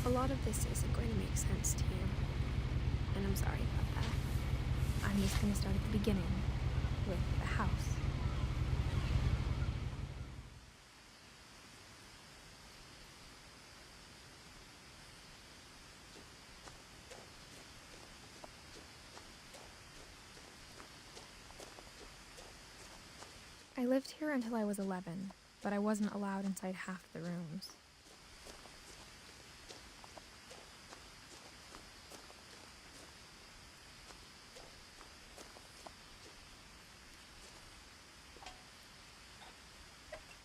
A lot of this isn't going to make sense to you, and I'm sorry about that. I'm just going to start at the beginning, with the house. I lived here until I was 11, but I wasn't allowed inside half the rooms.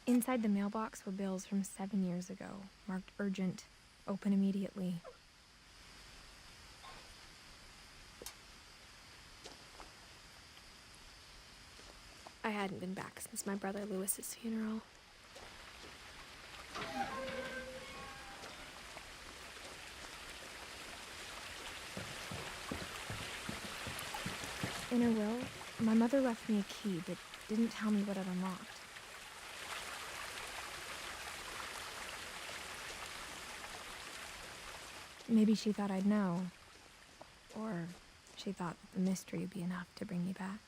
Inside the mailbox were bills from 7 years ago, marked urgent, open immediately. I hadn't been back since my brother Lewis's funeral. In her will, my mother left me a key but didn't tell me what it unlocked. Maybe she thought I'd know, or she thought that the mystery would be enough to bring me back.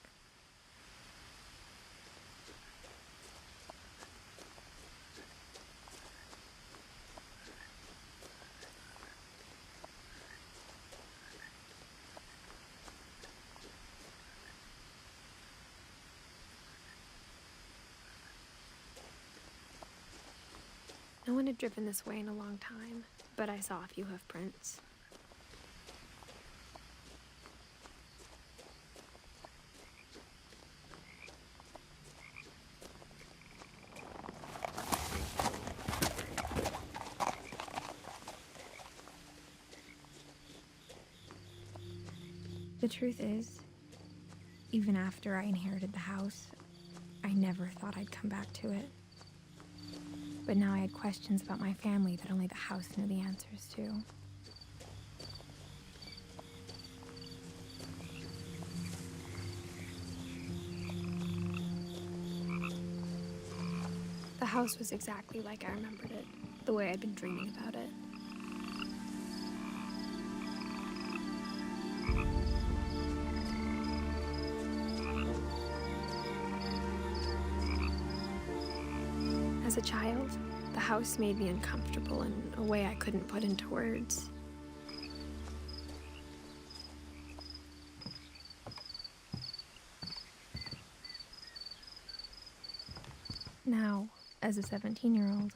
No one had driven this way in a long time, but I saw a few hoof prints. The truth is, even after I inherited the house, I never thought I'd come back to it. But now I had questions about my family that only the house knew the answers to. The house was exactly like I remembered it, the way I'd been dreaming about it. As a child, the house made me uncomfortable in a way I couldn't put into words. Now, as a 17-year-old,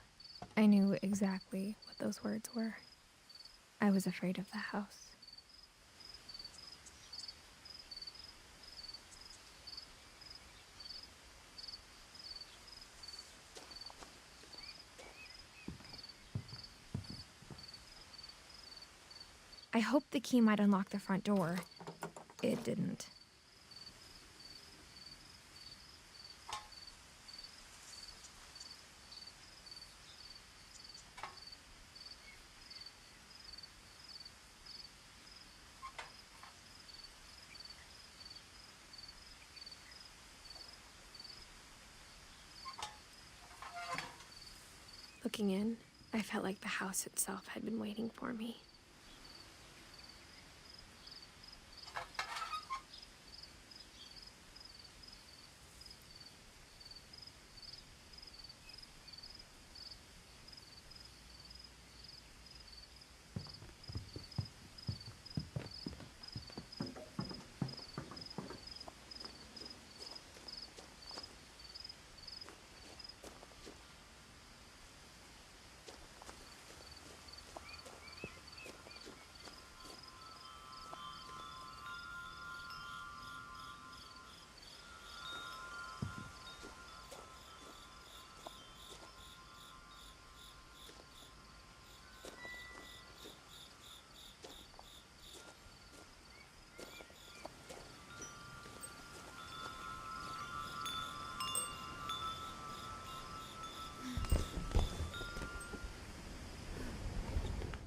I knew exactly what those words were. I was afraid of the house. I hoped the key might unlock the front door. It didn't. Looking in, I felt like the house itself had been waiting for me.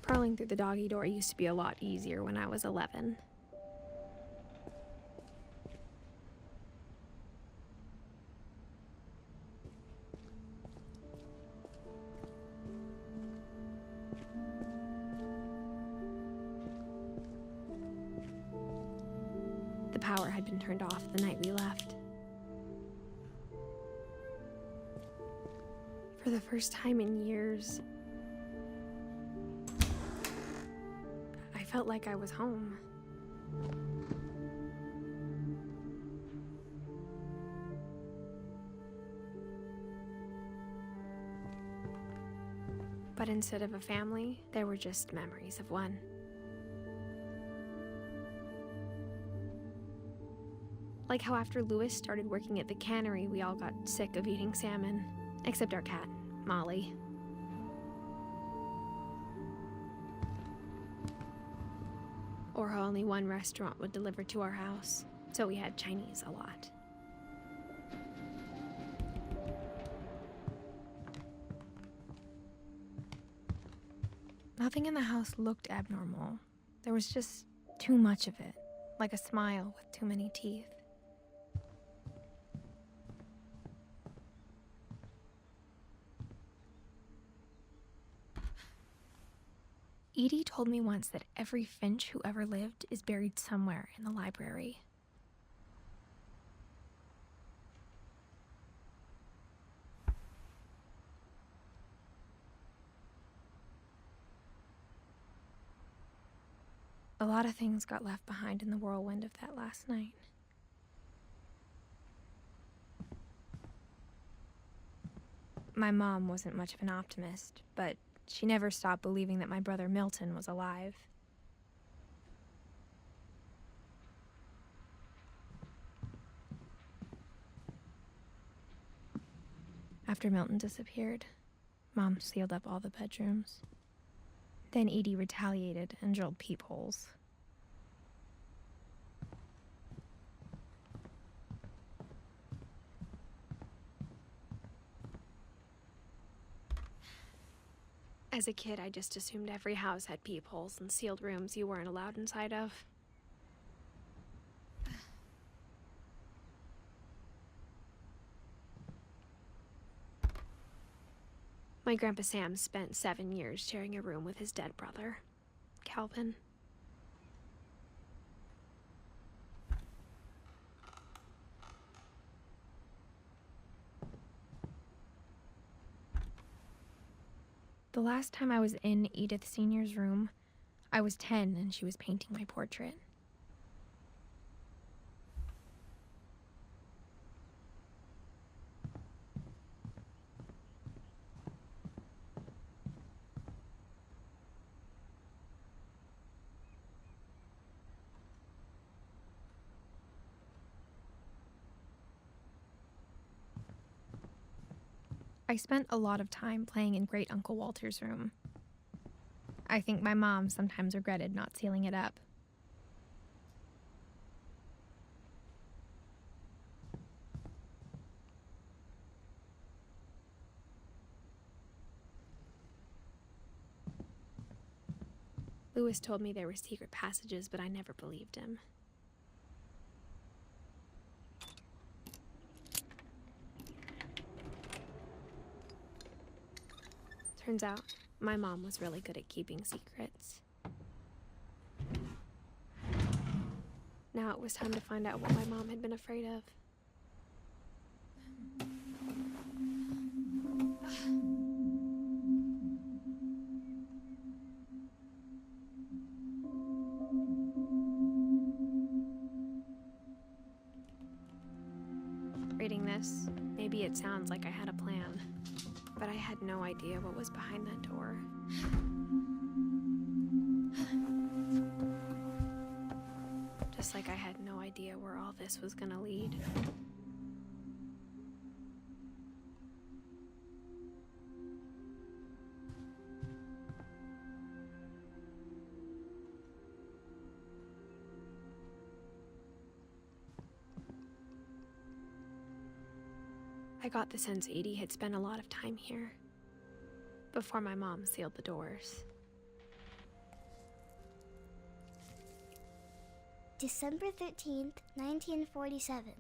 Crawling through the doggy door used to be a lot easier when I was 11. The power had been turned off the night we left. For the first time in years, I felt like I was home. But instead of a family, there were just memories of one. Like how after Lewis started working at the cannery, we all got sick of eating salmon, except our cat, Molly. Or how only one restaurant would deliver to our house, so we had Chinese a lot. Nothing in the house looked abnormal. There was just too much of it, like a smile with too many teeth. Edie told me once that every Finch who ever lived is buried somewhere in the library. A lot of things got left behind in the whirlwind of that last night. My mom wasn't much of an optimist, but she never stopped believing that my brother Milton was alive. After Milton disappeared, Mom sealed up all the bedrooms. Then Edie retaliated and drilled peepholes. As a kid, I just assumed every house had peepholes and sealed rooms you weren't allowed inside of. My Grandpa Sam spent 7 years sharing a room with his dead brother, Calvin. The last time I was in Edith Sr.'s room, I was 10 and she was painting my portrait. I spent a lot of time playing in Great Uncle Walter's room. I think my mom sometimes regretted not sealing it up. Lewis told me there were secret passages, but I never believed him. Turns out, my mom was really good at keeping secrets. Now it was time to find out what my mom had been afraid of. Reading this, maybe it sounds like I had a plan, but I had no idea what was behind that door. Just like I had no idea where all this was gonna lead. I got the sense Edie had spent a lot of time here, before my mom sealed the doors. December 13th, 1947.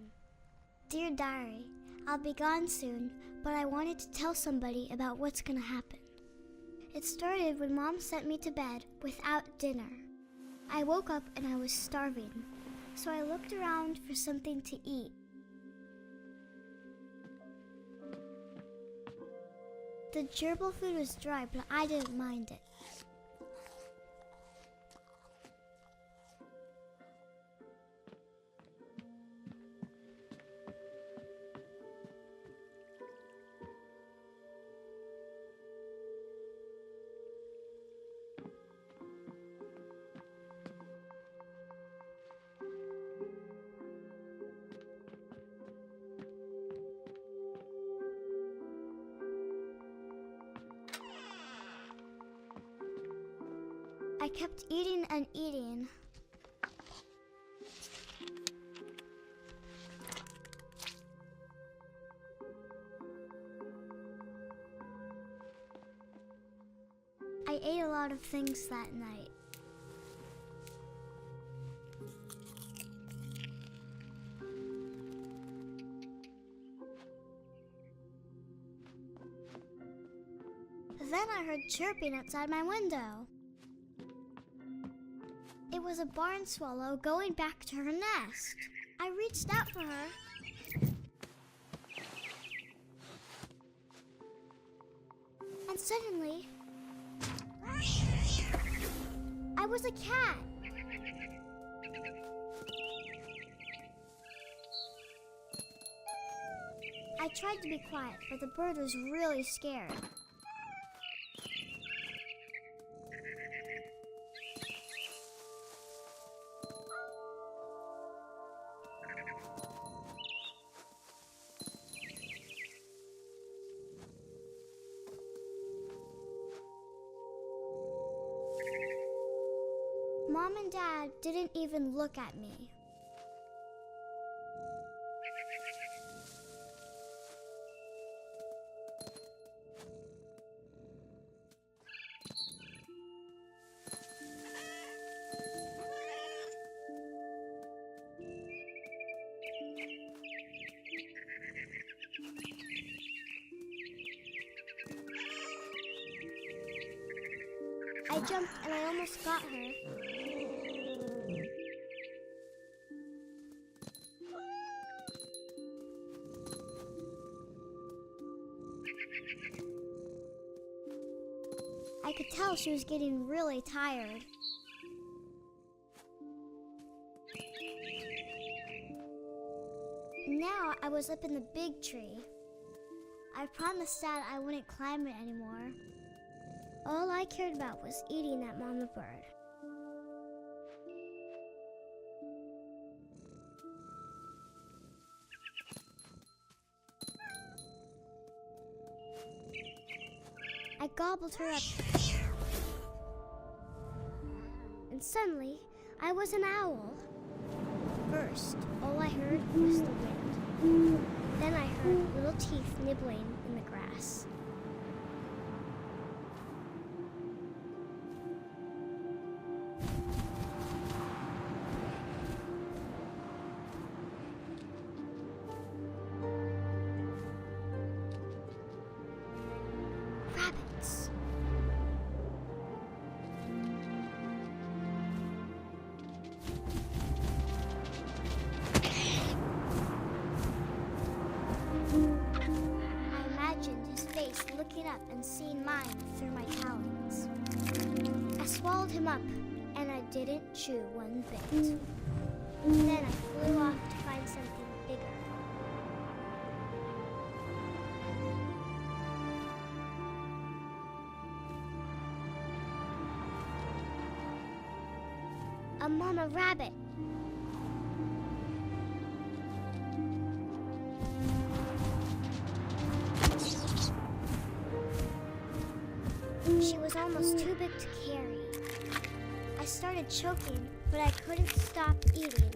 Dear Diary, I'll be gone soon, but I wanted to tell somebody about what's gonna happen. It started when Mom sent me to bed without dinner. I woke up and I was starving, so I looked around for something to eat. The gerbil food was dry, but I didn't mind it. I kept eating and eating. I ate a lot of things that night. Then I heard chirping outside my window. It was a barn swallow going back to her nest. I reached out for her. And suddenly, I was a cat. I tried to be quiet, but the bird was really scared. Mom and Dad didn't even look at me. I jumped and I almost got her. I could tell she was getting really tired. Now I was up in the big tree. I promised Dad I wouldn't climb it anymore. All I cared about was eating that mama bird. I gobbled her up. And suddenly, I was an owl. First, all I heard was the wind. Then I heard little teeth nibbling in the grass. Rabbits. I imagined his face looking up and seeing mine through my talons. I swallowed him up, and I didn't chew one bit. Then I flew off to find something bigger. A mama rabbit. She was almost too big to carry. I started choking, but I couldn't stop eating.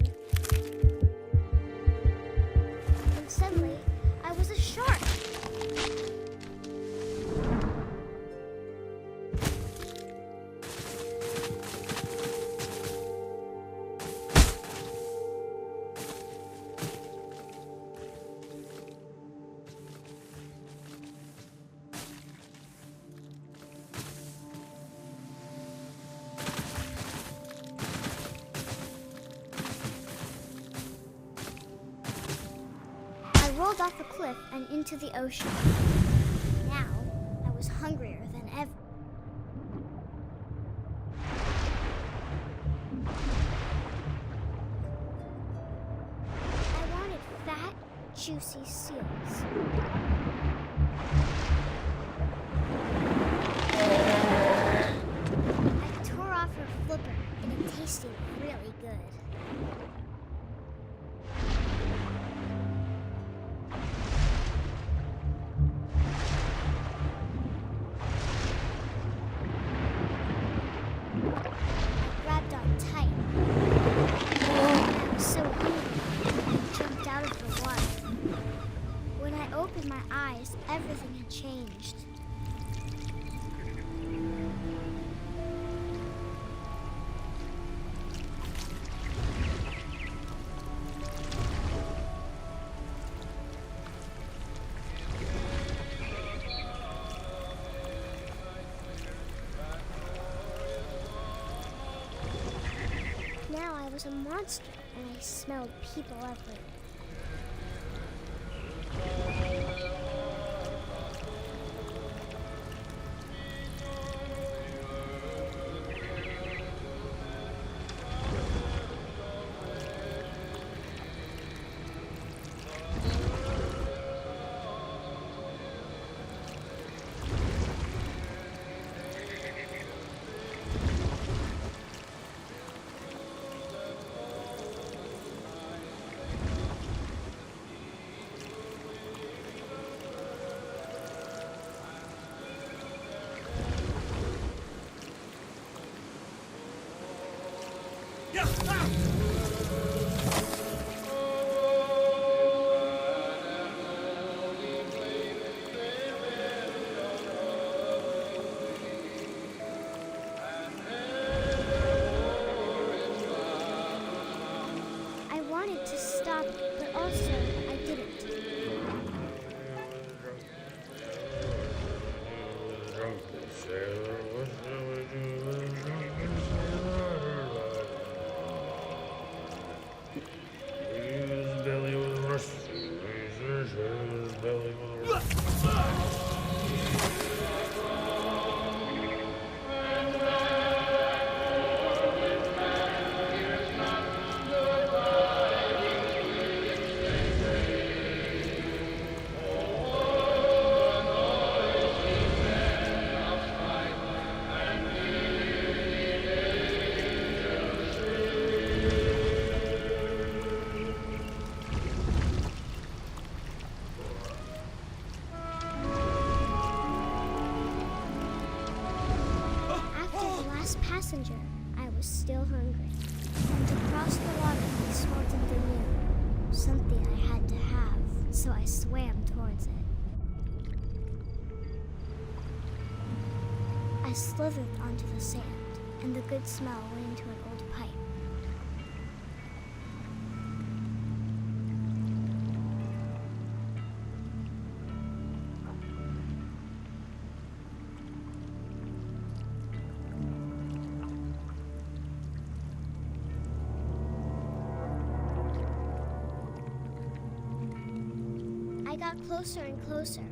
And suddenly, I was a shark. cliff and into the ocean. Now, I was hungrier than ever. I wanted fat, juicy seals. I tore off her flipper, and it tasted really good. Grabbed on tight. I was so hungry, I jumped out of the water. When I opened my eyes, everything had changed. Now I was a monster, and I smelled people everywhere. I wanted to stop, but also I didn't. Passenger, I was still hungry. And to cross the water, I smelled something new. Something I had to have, so I swam towards it. I slithered onto the sand, and the good smell went into an old pipe. I got closer and closer.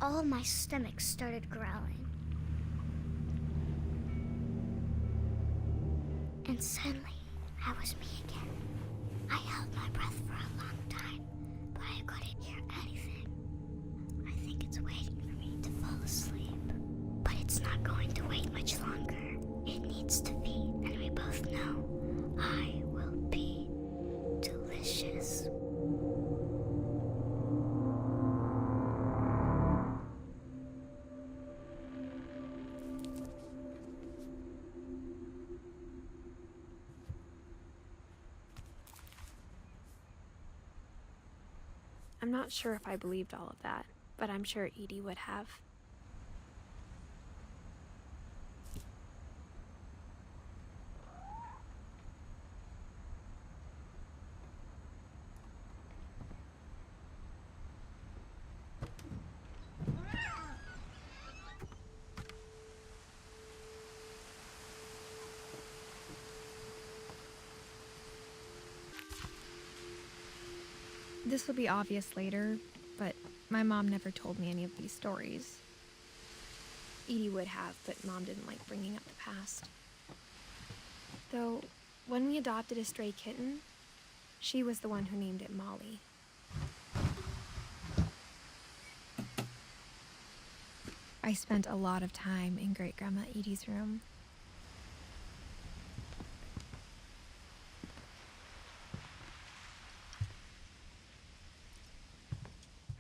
All my stomach started growling. And suddenly, I was me again. I held my breath for a long time, but I couldn't hear anything. I think it's waiting for me to fall asleep. But it's not going to wait much longer. It needs to feed, and we both know I will be delicious. I'm not sure if I believed all of that, but I'm sure Edie would have. This will be obvious later, but my mom never told me any of these stories. Edie would have, but Mom didn't like bringing up the past. Though, when we adopted a stray kitten, she was the one who named it Molly. I spent a lot of time in Great-Grandma Edie's room.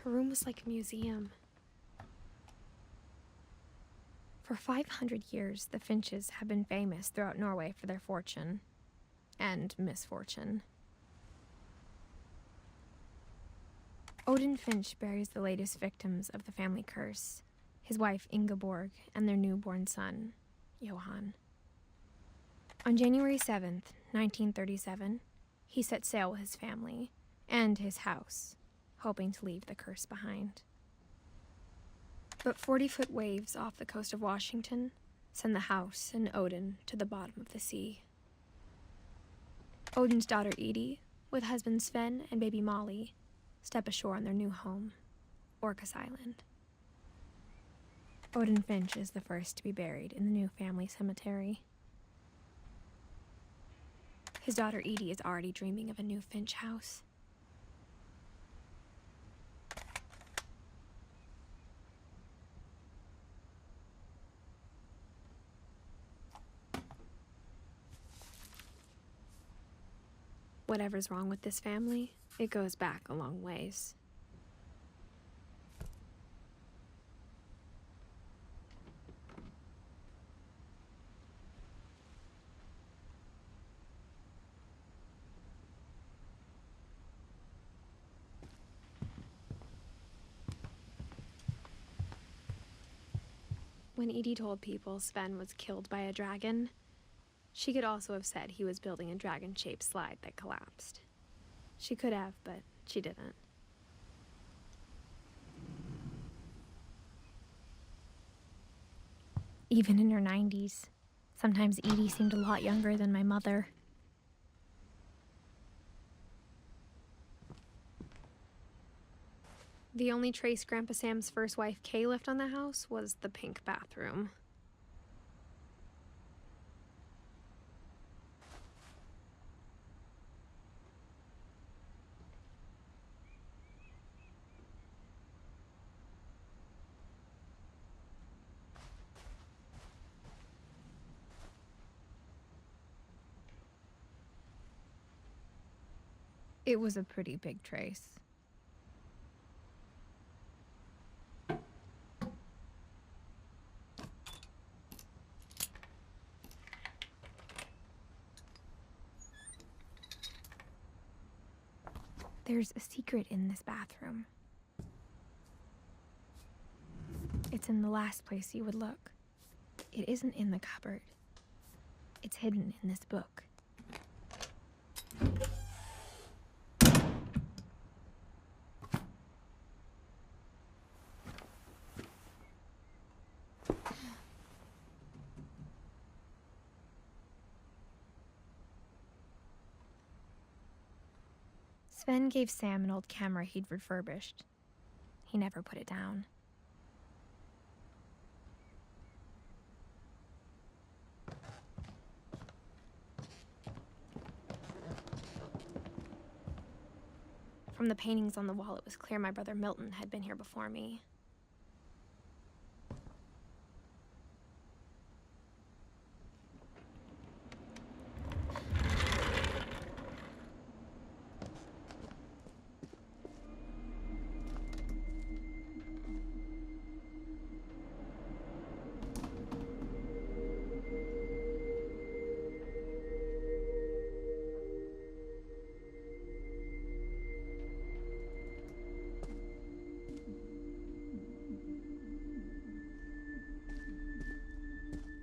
Her room was like a museum. For 500 years, the Finches have been famous throughout Norway for their fortune and misfortune. Odin Finch buries the latest victims of the family curse, his wife Ingeborg and their newborn son, Johan. On January 7th, 1937, he set sail with his family and his house, hoping to leave the curse behind. But 40-foot waves off the coast of Washington send the house and Odin to the bottom of the sea. Odin's daughter Edie, with husband Sven and baby Molly, step ashore on their new home, Orcas Island. Odin Finch is the first to be buried in the new family cemetery. His daughter Edie is already dreaming of a new Finch house. Whatever's wrong with this family, it goes back a long ways. When Edie told people Sven was killed by a dragon, she could also have said he was building a dragon-shaped slide that collapsed. She could have, but she didn't. Even in her 90s, sometimes Edie seemed a lot younger than my mother. The only trace Grandpa Sam's first wife, Kay, left on the house was the pink bathroom. It was a pretty big trace. There's a secret in this bathroom. It's in the last place you would look. It isn't in the cupboard. It's hidden in this book. Sven gave Sam an old camera he'd refurbished. He never put it down. From the paintings on the wall, it was clear my brother Milton had been here before me.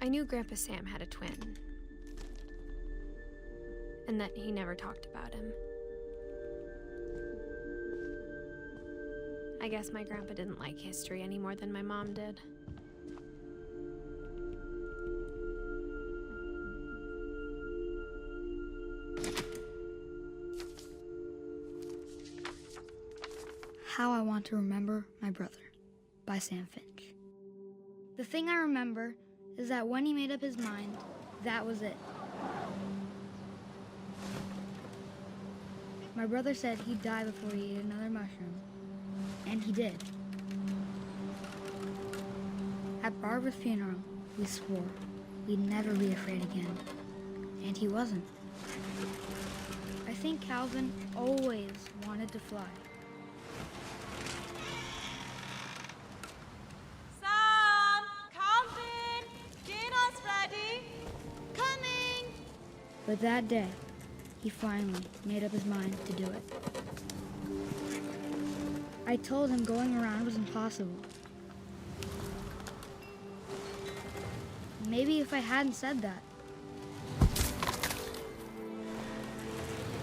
I knew Grandpa Sam had a twin, and that he never talked about him. I guess my grandpa didn't like history any more than my mom did. How I Want to Remember My Brother by Sam Finch. The thing I remember is that when he made up his mind, that was it. My brother said he'd die before he ate another mushroom, and he did. At Barbara's funeral, we swore we'd never be afraid again, and he wasn't. I think Calvin always wanted to fly. But that day, he finally made up his mind to do it. I told him going around was impossible. Maybe if I hadn't said that.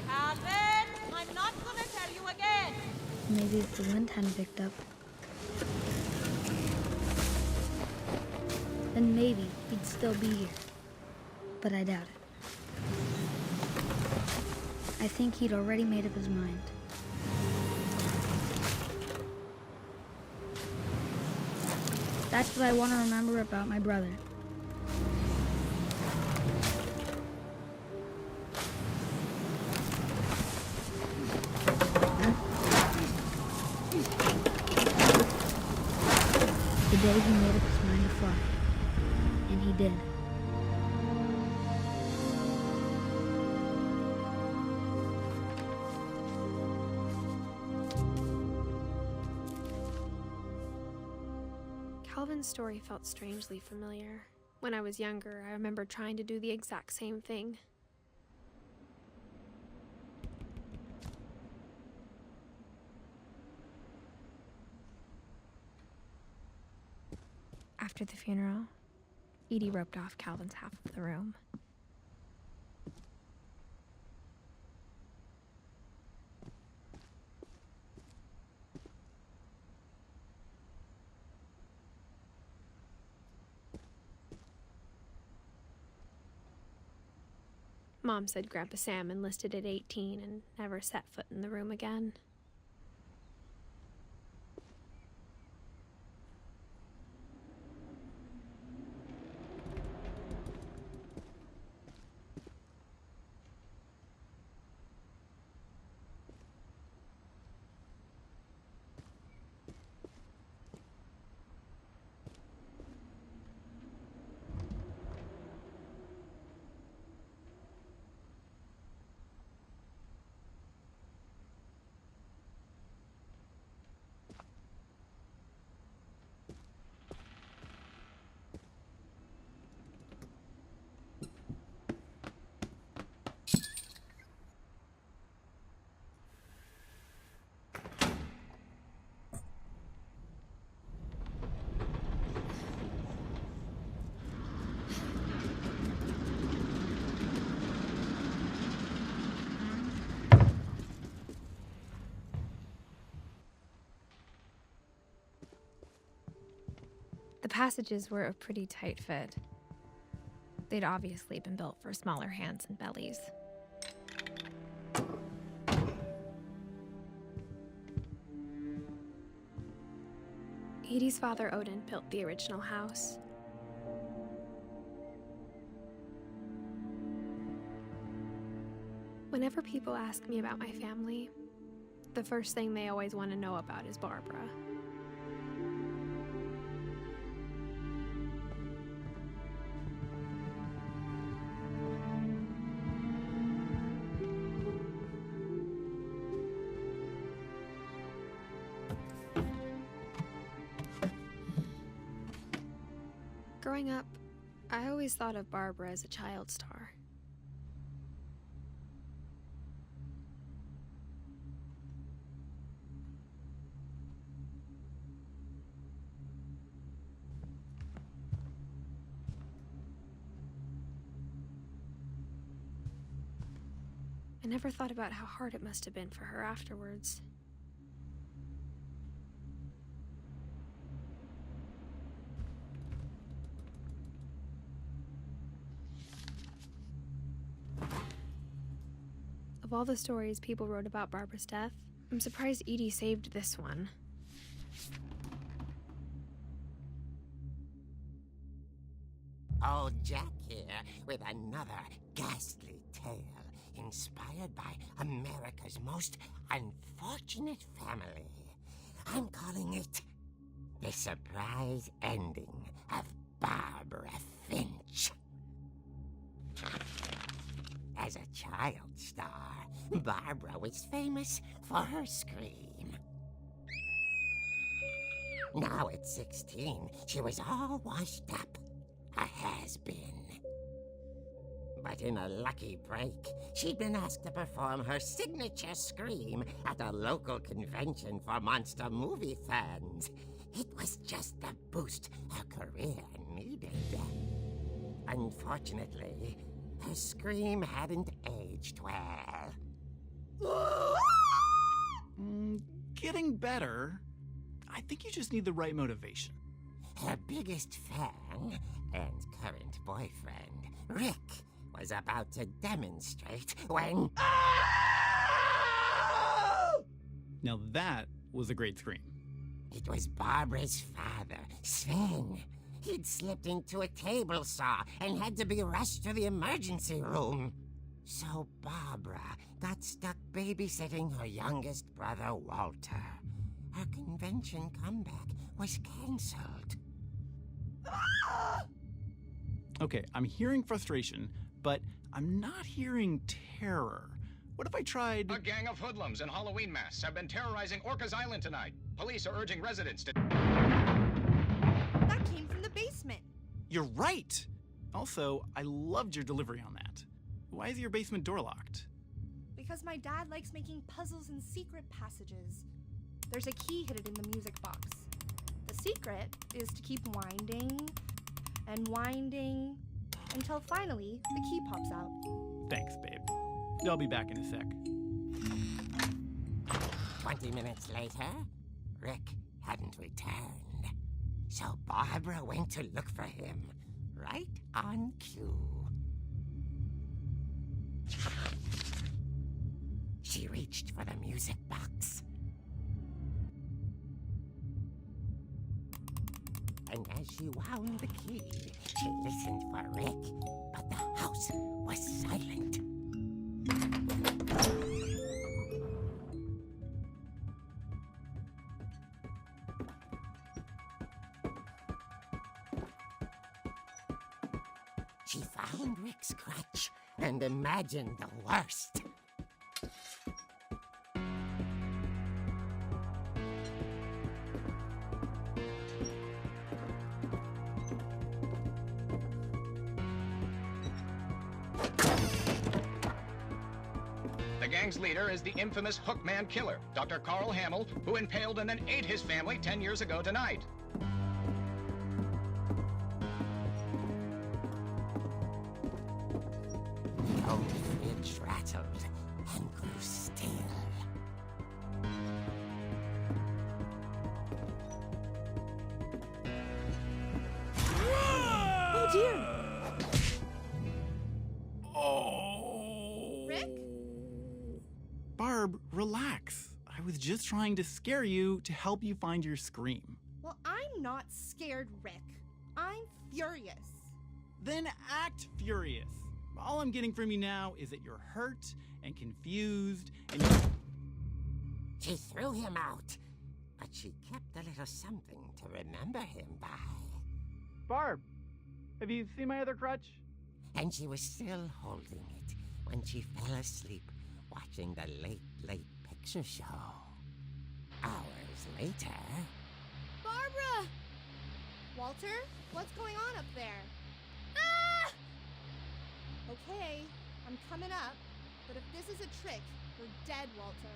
Calvin, I'm not gonna tell you again. Maybe if the wind hadn't picked up. Then maybe he'd still be here. But I doubt it. I think he'd already made up his mind. That's what I want to remember about my brother. The day he made up his mind to fly. And he did. Calvin's story felt strangely familiar. When I was younger, I remember trying to do the exact same thing. After the funeral, Edie roped off Calvin's half of the room. Mom said Grandpa Sam enlisted at 18 and never set foot in the room again. The passages were a pretty tight fit. They'd obviously been built for smaller hands and bellies. Edie's father, Odin, built the original house. Whenever people ask me about my family, the first thing they always want to know about is Barbara. Growing up, I always thought of Barbara as a child star. never thought about how hard it must have been for her afterwards. Of all the stories people wrote about Barbara's death, I'm surprised Edie saved this one. Old Jack here with another ghastly tale inspired by America's most unfortunate family. I'm calling it The Surprise Ending of Barbara Finch. As a child star, Barbara was famous for her scream. Now at 16, she was all washed up. A has-been. But in a lucky break, she'd been asked to perform her signature scream at a local convention for monster movie fans. It was just the boost her career needed. Unfortunately, her scream hadn't aged well. Getting better. I think you just need the right motivation. Her biggest fan and current boyfriend, Rick, was about to demonstrate when... Now that was a great scream. It was Barbara's father, Sven. He'd slipped into a table saw and had to be rushed to the emergency room. So Barbara got stuck babysitting her youngest brother, Walter. Her convention comeback was cancelled. Okay, I'm hearing frustration, but I'm not hearing terror. What if I tried... A gang of hoodlums in Halloween masks have been terrorizing Orcas Island tonight. Police are urging residents to... That came from the basement. You're right! Also, I loved your delivery on that. Why is your basement door locked? Because my dad likes making puzzles and secret passages. There's a key hidden in the music box. The secret is to keep winding and winding until finally the key pops out. Thanks, babe. I'll be back in a sec. 20 minutes later, Rick hadn't returned. So Barbara went to look for him, right on cue. She reached for the music box. And as she wound the key, she listened for Rick, but the house was silent. She found Rick's crutch and imagined the worst. The gang's leader is the infamous Hookman killer, Dr. Carl Hamill, who impaled and then ate his family 10 years ago tonight. The old fridge rattled and grew still. Oh dear! Oh! Rick? Barb, relax. I was just trying to scare you to help you find your scream. Well, I'm not scared, Rick. I'm furious. Then act furious. All I'm getting from you now is that you're hurt and confused and She threw him out, but she kept a little something to remember him by. Barb, have you seen my other crutch? And she was still holding it when she fell asleep watching the late picture show. Hours later... Barbara! Walter, what's going on up there? Ah! Okay, I'm coming up, but if this is a trick, you're dead, Walter.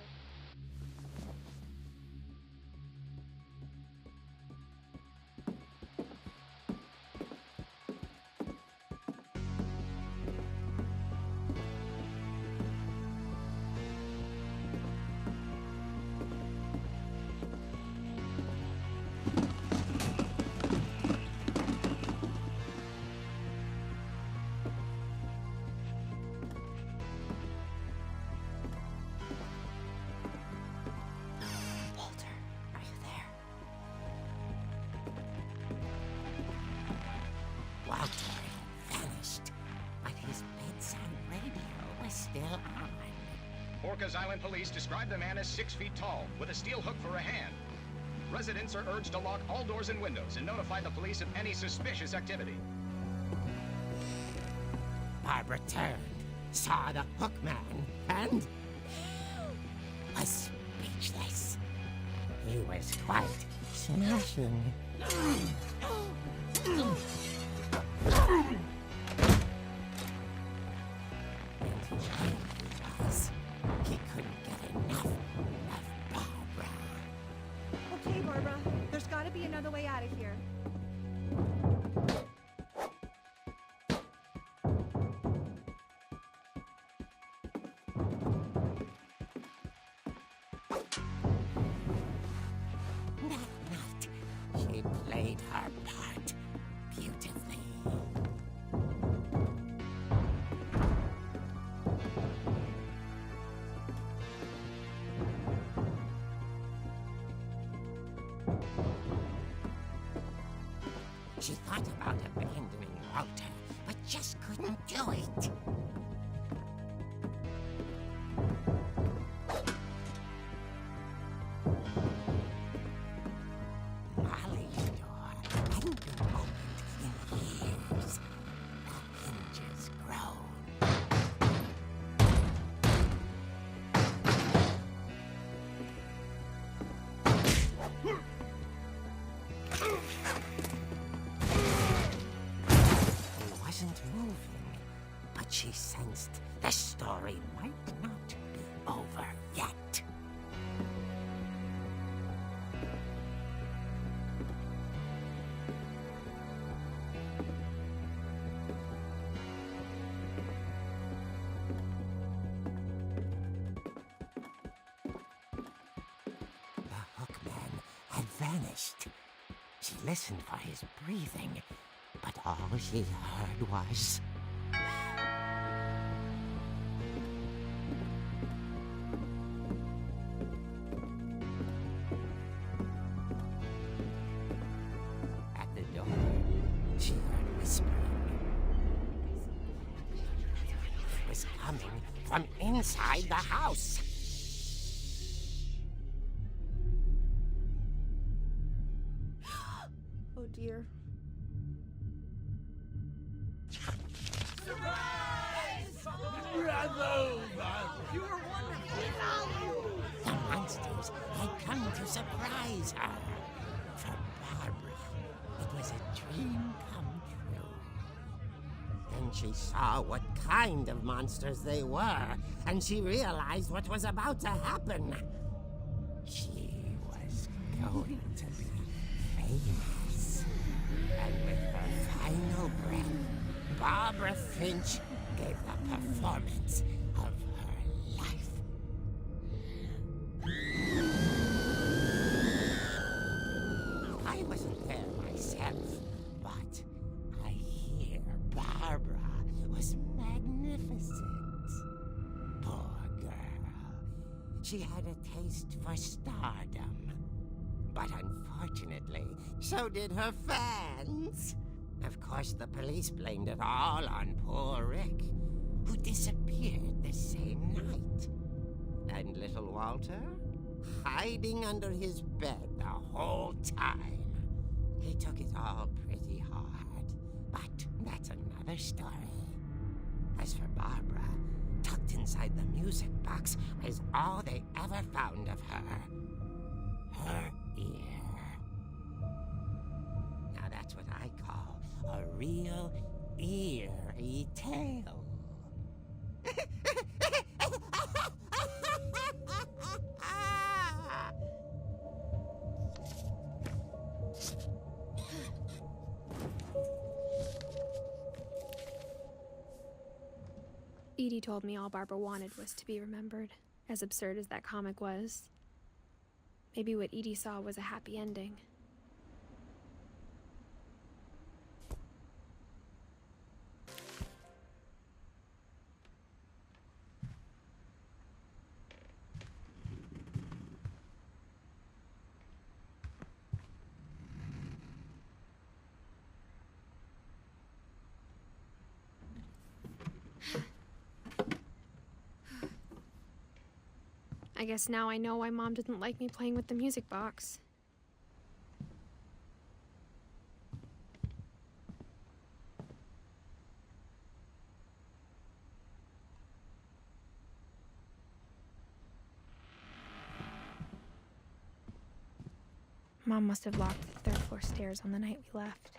Orcas Island police describe the man as 6 feet tall, with a steel hook for a hand. Residents are urged to lock all doors and windows and notify the police of any suspicious activity. Barbara turned, saw the hook man, and was speechless. He was quite smashing. And he couldn't get enough of Barbara. Okay, Barbara, there's gotta be another way out of here. That night, she played her part beautifully. She thought about abandoning Walter, but just couldn't do it. Molly's door hadn't been opened in years. The hinges groaned. He wasn't moving, but she sensed the story might not be over yet. The hookman had vanished. She listened for his breathing, but all she heard was... At the door, she heard whispering. It was coming from inside the house. Oh dear. The monsters had come to surprise her. For Barbara, it was a dream come true. Then she saw what kind of monsters they were, and she realized what was about to happen. She was going to be famous. And with her final breath, Barbara Finch gave the performance of her life. I wasn't there myself, but I hear Barbara was magnificent. Poor girl. She had a taste for stardom. But unfortunately, so did her fans. Of course, the police blamed it all on poor Rick, who disappeared the same night. And little Walter? Hiding under his bed the whole time. He took it all pretty hard, but that's another story. As for Barbara, tucked inside the music box was all they ever found of her. Her ear. Now that's what I call a real eerie tale. Edie told me all Barbara wanted was to be remembered, as absurd as that comic was. Maybe what Edie saw was a happy ending. I guess now I know why Mom didn't like me playing with the music box. Mom must have locked the third floor stairs on the night we left.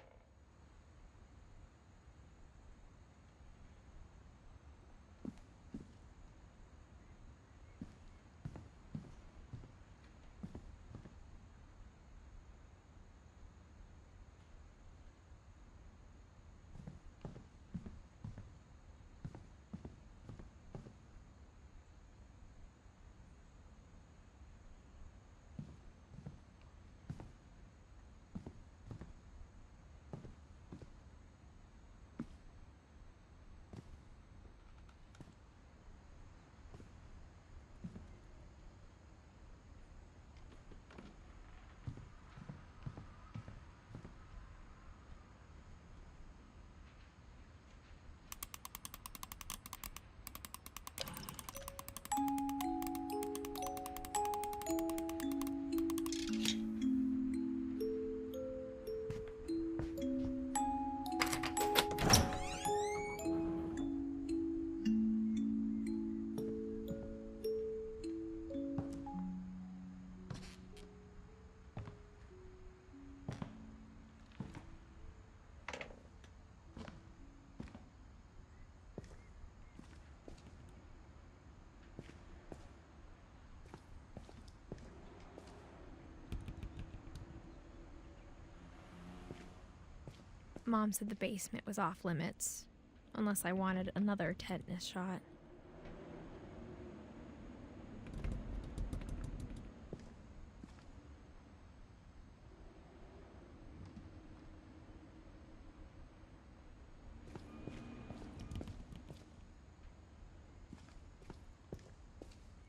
Mom said the basement was off limits, unless I wanted another tetanus shot.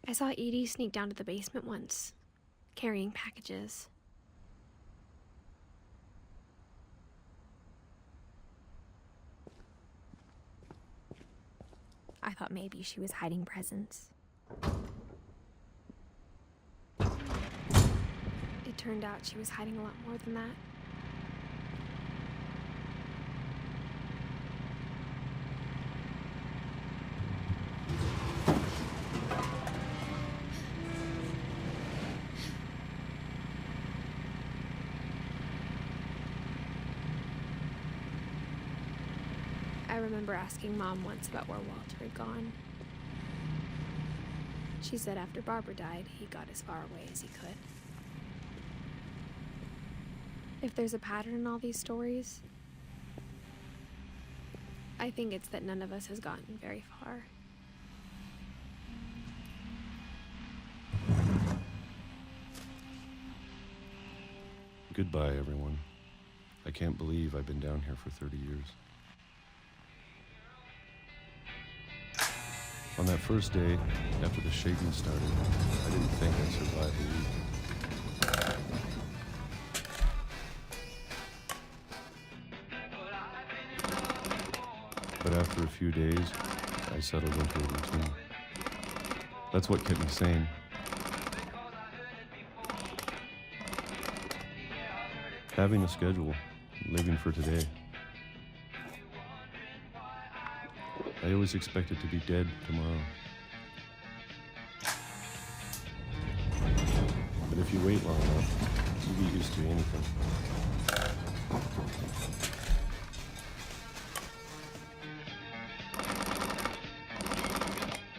I saw Edie sneak down to the basement once, carrying packages. I thought maybe she was hiding presents. It turned out she was hiding a lot more than that. I remember asking Mom once about where Walter had gone. She said after Barbara died, he got as far away as he could. If there's a pattern in all these stories, I think it's that none of us has gotten very far. Goodbye, everyone. I can't believe I've been down here for 30 years. On that first day, after the shaking started, I didn't think I'd survive a week. But after a few days, I settled into a routine. That's what kept me sane. Having a schedule, living for today. I always expected to be dead tomorrow. But if you wait long enough, you get used to anything.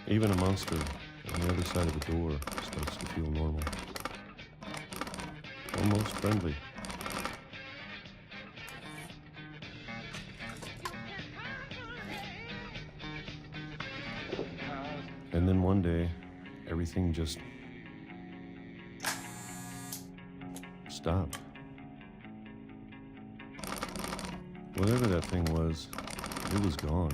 Even a monster on the other side of the door starts to feel normal. Almost friendly. And then one day, everything just stopped. Whatever that thing was, it was gone.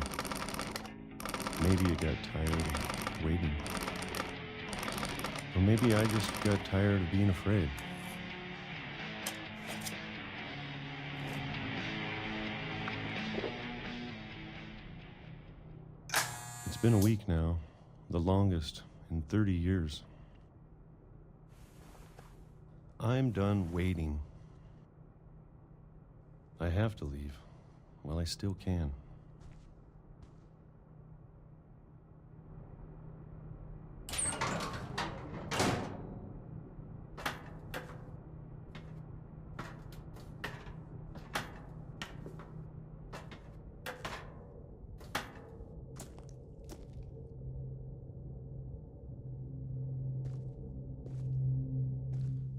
Maybe it got tired of waiting. Or maybe I just got tired of being afraid. It's been a week now. The longest in 30 years. I'm done waiting. I have to leave while I still can.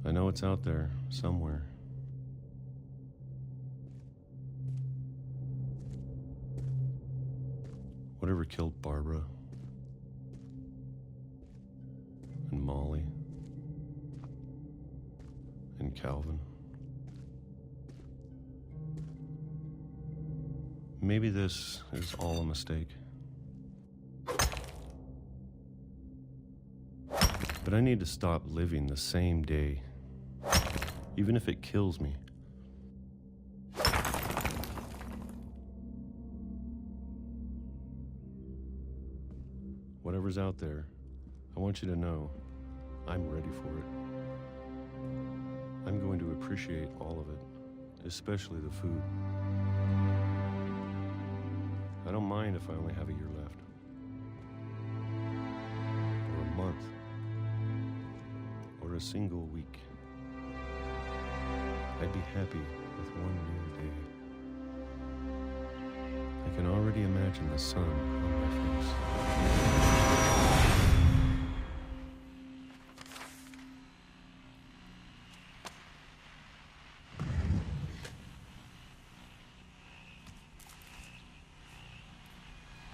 I know it's out there somewhere. Whatever killed Barbara and Molly and Calvin. Maybe this is all a mistake. But I need to stop living the same day, even if it kills me. Whatever's out there, I want you to know I'm ready for it. I'm going to appreciate all of it, especially the food. I don't mind if I only have a year left, or a month, or a single week. I'd be happy with one new day. I can already imagine the sun on my face.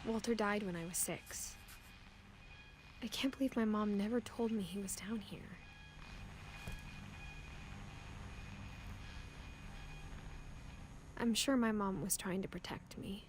Walter died when I was 6. I can't believe my mom never told me he was down here. I'm sure my mom was trying to protect me.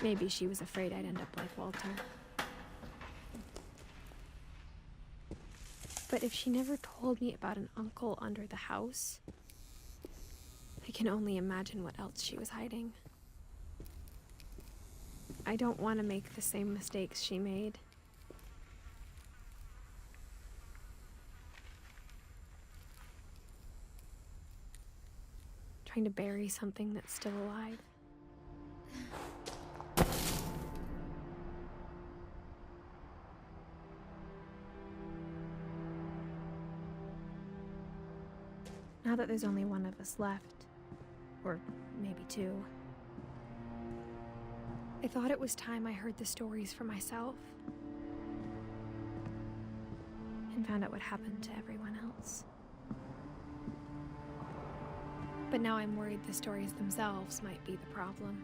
Maybe she was afraid I'd end up like Walter. But if she never told me about an uncle under the house, I can only imagine what else she was hiding. I don't want to make the same mistakes she made. Trying to bury something that's still alive. Now that there's only one of us left, or maybe 2, I thought it was time I heard the stories for myself and found out what happened to everyone else. But now I'm worried the stories themselves might be the problem.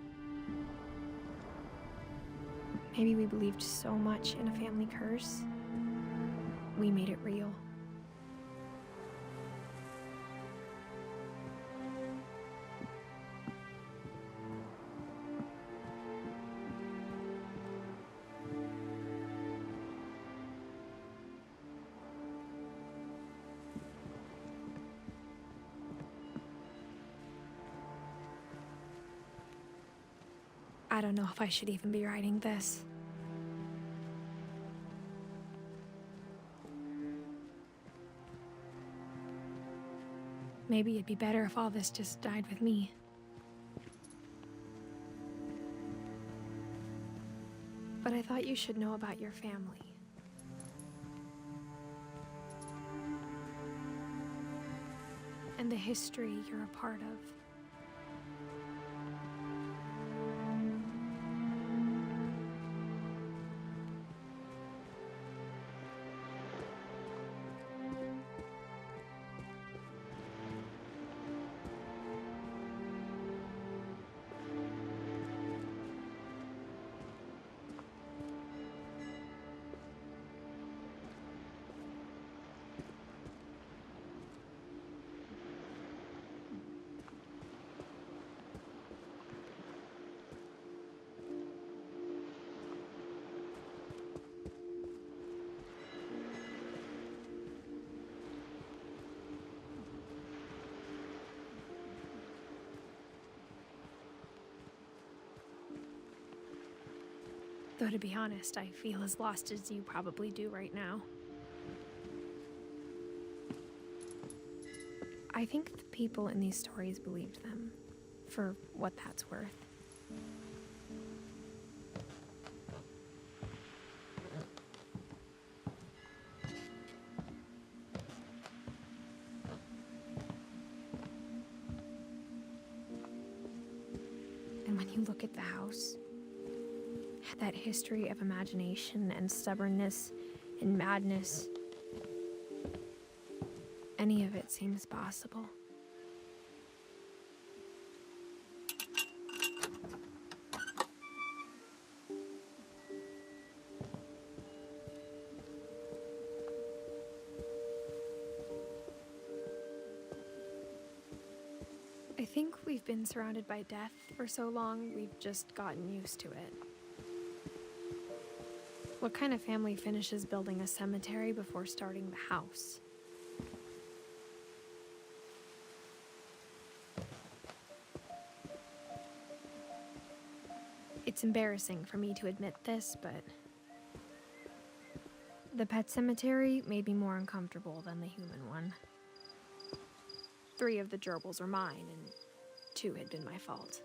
Maybe we believed so much in a family curse, we made it real. I don't know if I should even be writing this. Maybe it'd be better if all this just died with me. But I thought you should know about your family. And the history you're a part of. Though to be honest, I feel as lost as you probably do right now. I think the people in these stories believed them, for what that's worth. And when you look at the house, that history of imagination and stubbornness and madness, any of it seems possible. I think we've been surrounded by death for so long, we've just gotten used to it. What kind of family finishes building a cemetery before starting the house? It's embarrassing for me to admit this, but the pet cemetery made me more uncomfortable than the human one. 3 of the gerbils are mine, and 2 had been my fault.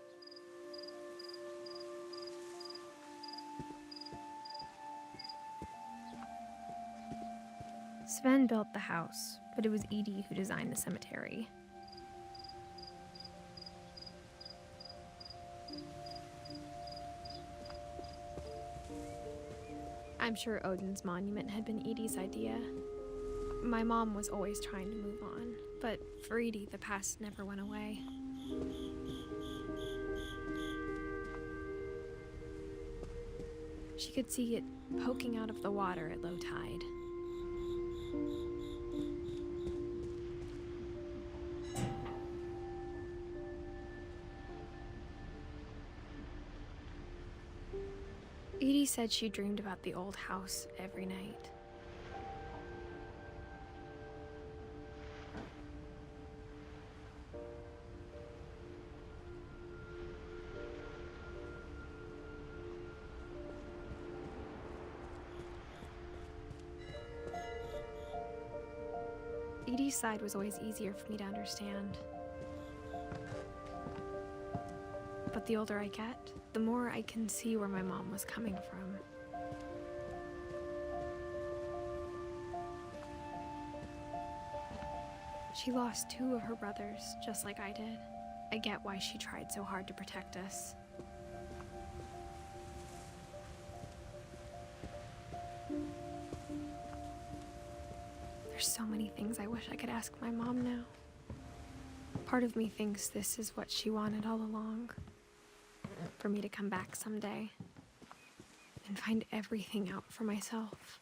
Sven built the house, but it was Edie who designed the cemetery. I'm sure Odin's monument had been Edie's idea. My mom was always trying to move on, but for Edie, the past never went away. She could see it poking out of the water at low tide. Edie said she dreamed about the old house every night. Edie's side was always easier for me to understand. But the older I get, the more I can see where my mom was coming from. She lost 2 of her brothers, just like I did. I get why she tried so hard to protect us. There's so many things I wish I could ask my mom now. Part of me thinks this is what she wanted all along. For me to come back someday and find everything out for myself.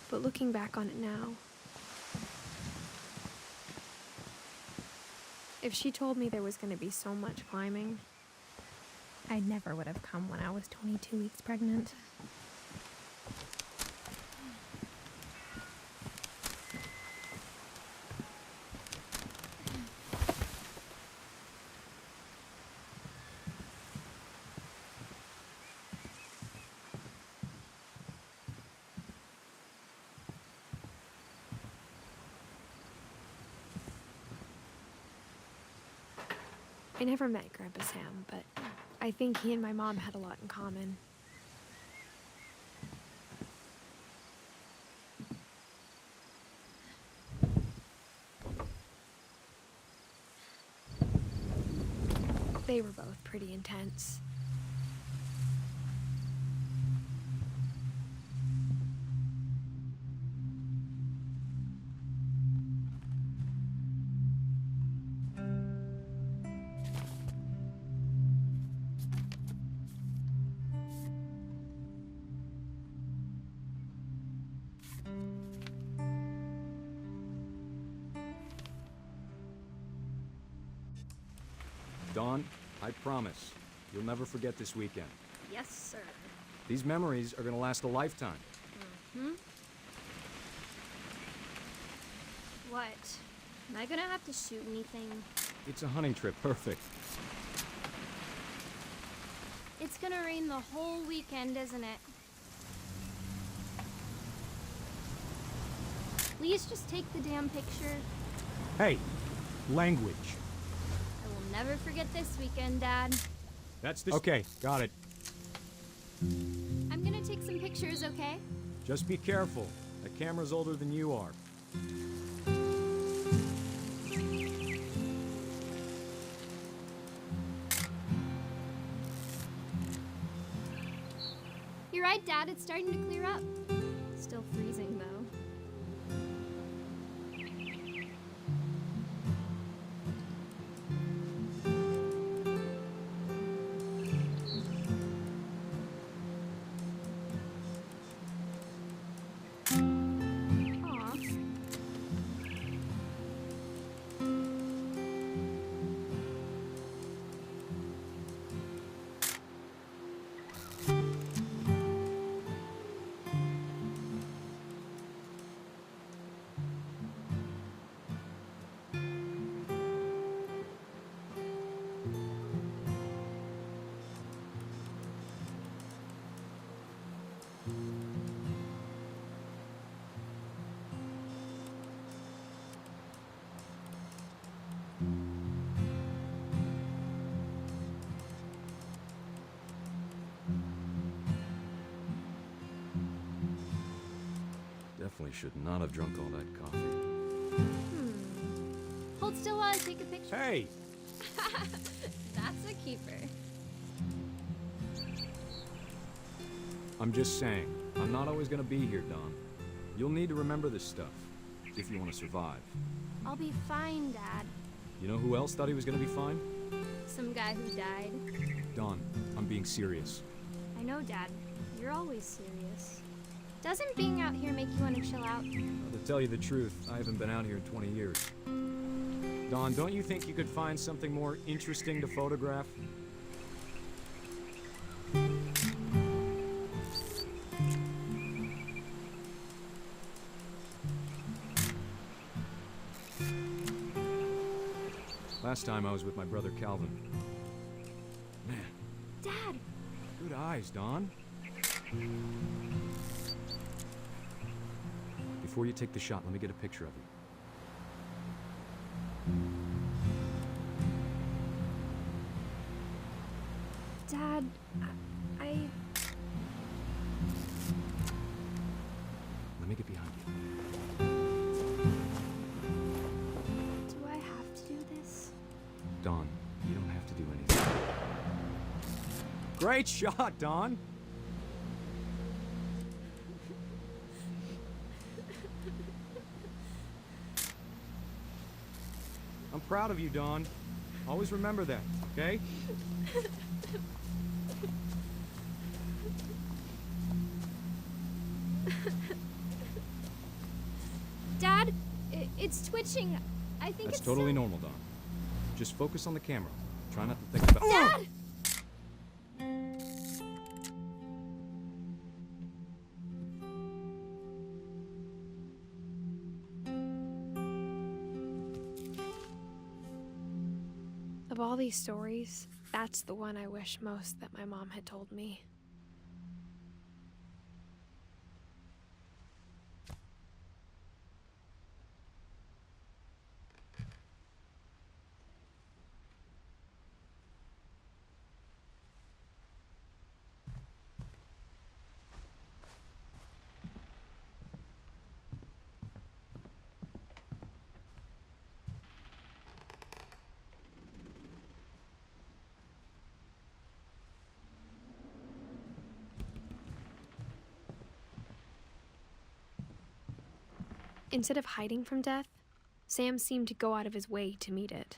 But looking back on it now, if she told me there was going to be so much climbing, I never would have come when I was 22 weeks pregnant. I never met Grandpa Sam, but I think he and my mom had a lot in common. They were both pretty intense. Dawn, I promise, you'll never forget this weekend. Yes, sir. These memories are gonna last a lifetime. Hmm? What? Am I gonna have to shoot anything? It's a hunting trip, perfect. It's gonna rain the whole weekend, isn't it? Please just take the damn picture. Hey, language. I will never forget this weekend, Dad. That's this. Okay, got it. I'm gonna take some pictures, okay? Just be careful. That camera's older than you are. You're right, Dad. It's starting to clear up. Still freezing, though. Aw. Definitely should not have drunk all that coffee. Hold still while I take a picture. Hey! That's a keeper. I'm just saying, I'm not always gonna be here, Don. You'll need to remember this stuff, if you want to survive. I'll be fine, Dad. You know who else thought he was gonna be fine? Some guy who died. Don, I'm being serious. I know, Dad. You're always serious. Doesn't being out here make you want to chill out? Well, to tell you the truth, I haven't been out here in 20 years. Don, don't you think you could find something more interesting to photograph? Last time I was with my brother Calvin. Man, Dad! good eyes, Don. Before you take the shot, let me get a picture of you. Dad, I... Let me get behind you. Do I have to do this? Don, you don't have to do anything. Great shot, Don! I'm proud of you, Don. Always remember that, okay? Dad, it's twitching. I think That's it's totally some- normal, Don. Just focus on the camera. Try not to think about— Dad! Of all these stories, that's the one I wish most that my mom had told me. Instead of hiding from death, Sam seemed to go out of his way to meet it.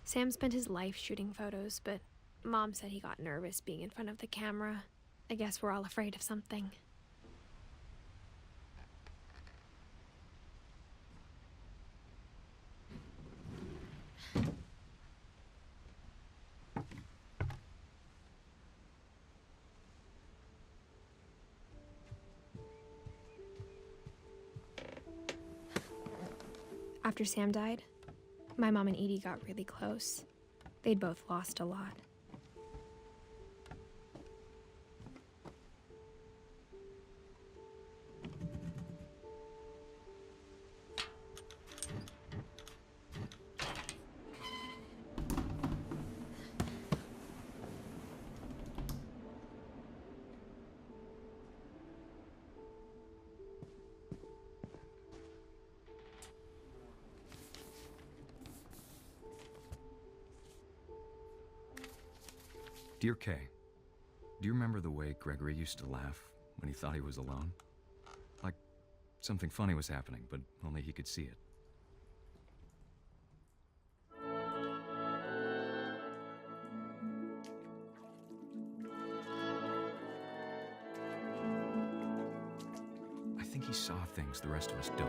Sam spent his life shooting photos, but Mom said he got nervous being in front of the camera. I guess we're all afraid of something. After Sam died, my mom and Edie got really close. They'd both lost a lot. Dear Kay, do you remember the way Gregory used to laugh when he thought he was alone? Like something funny was happening, but only he could see it. I think he saw things the rest of us don't.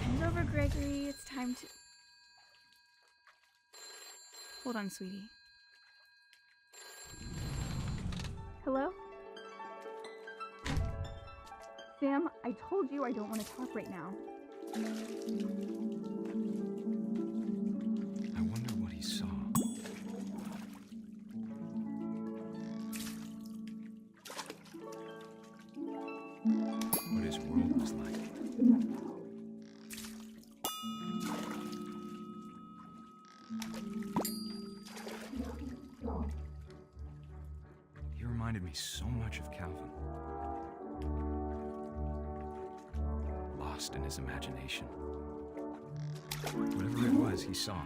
Time's over, Gregory. It's time to... Hold on, sweetie. Hello? Sam, I told you I don't want to talk right now. I wonder what he saw. What his world was like. He reminded me so much of Calvin. Lost in his imagination. Whatever it was he saw.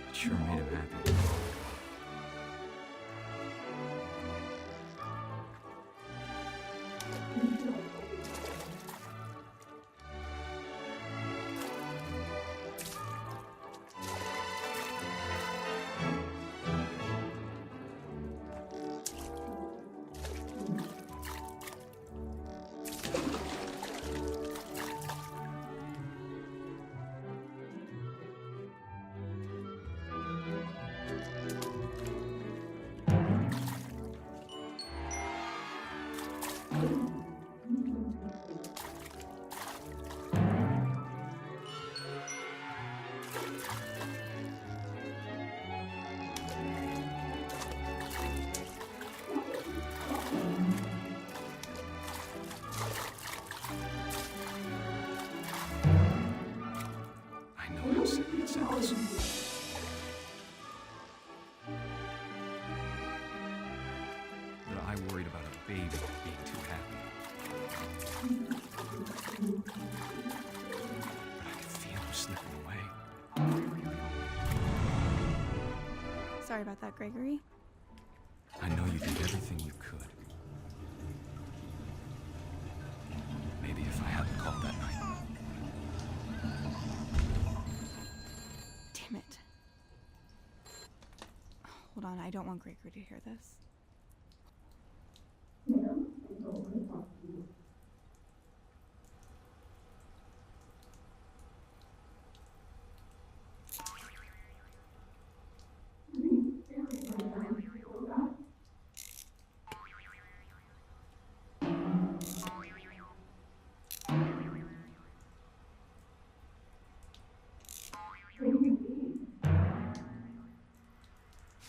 It sure made him happy. I know how silly it sounds. But I worried about a baby being too happy. But I could feel him slipping away. Sorry about that, Gregory. I know you did everything you could. Maybe if I hadn't called that night. Damn it. Hold on, I don't want Gregory to hear this.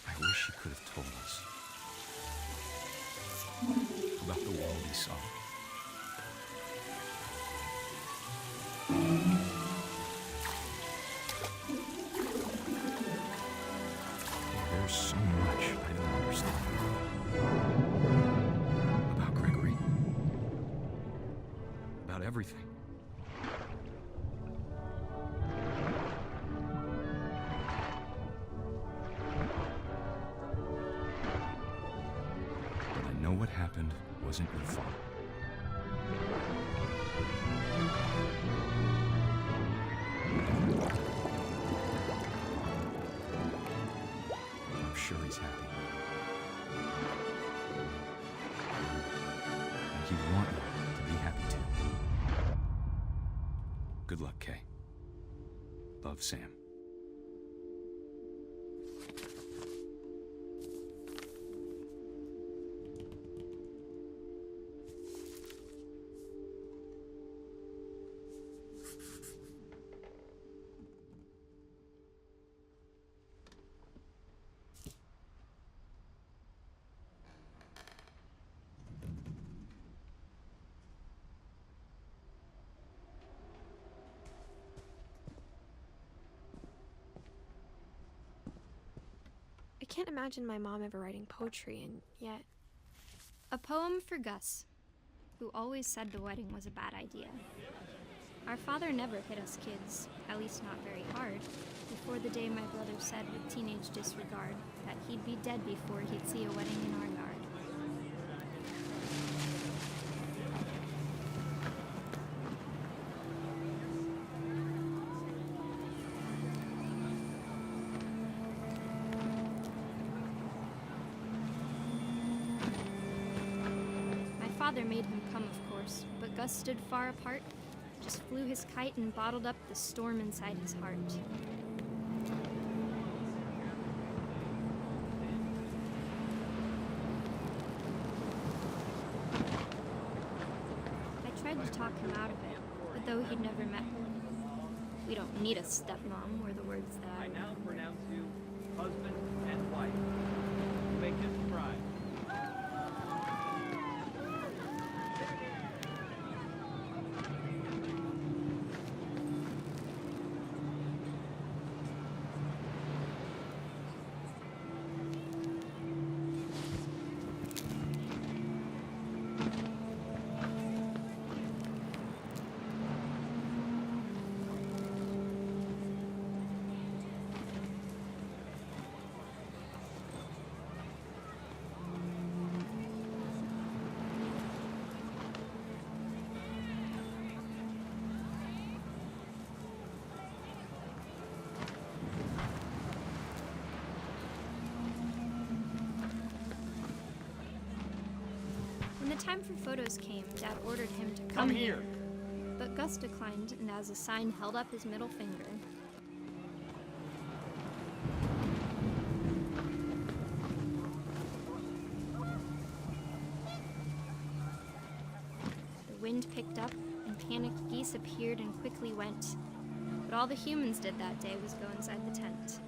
I wish he could have told us about the world he saw. There's about everything. But I know what happened wasn't your fault. I'm sure he's happy. And he'd want you to be happy too. Good luck, Kay. Love, Sam. I can't imagine my mom ever writing poetry, and yet... A poem for Gus, who always said the wedding was a bad idea. Our father never hit us kids, at least not very hard, before the day my brother said with teenage disregard that he'd be dead before he'd see a wedding in our yard. Father made him come, of course, but Gus stood far apart, just flew his kite and bottled up the storm inside his heart. I tried to talk him out of it, but though he'd never met her, we don't need a stepmom, were the words that I now pronounce you husband and wife. You may kiss the bride. When the time for photos came, Dad ordered him to Come here. But Gus declined, and as a sign held up his middle finger. The wind picked up, and panicked geese appeared and quickly went. But all the humans did that day was go inside the tent.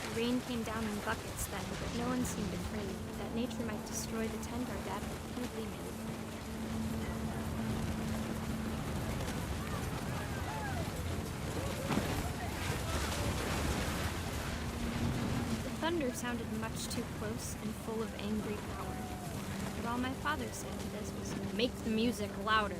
The rain came down in buckets then, but no one seemed afraid that nature might destroy the tent our dad had crudely made. The thunder sounded much too close and full of angry power. But all my father said to this was, "Make the music louder."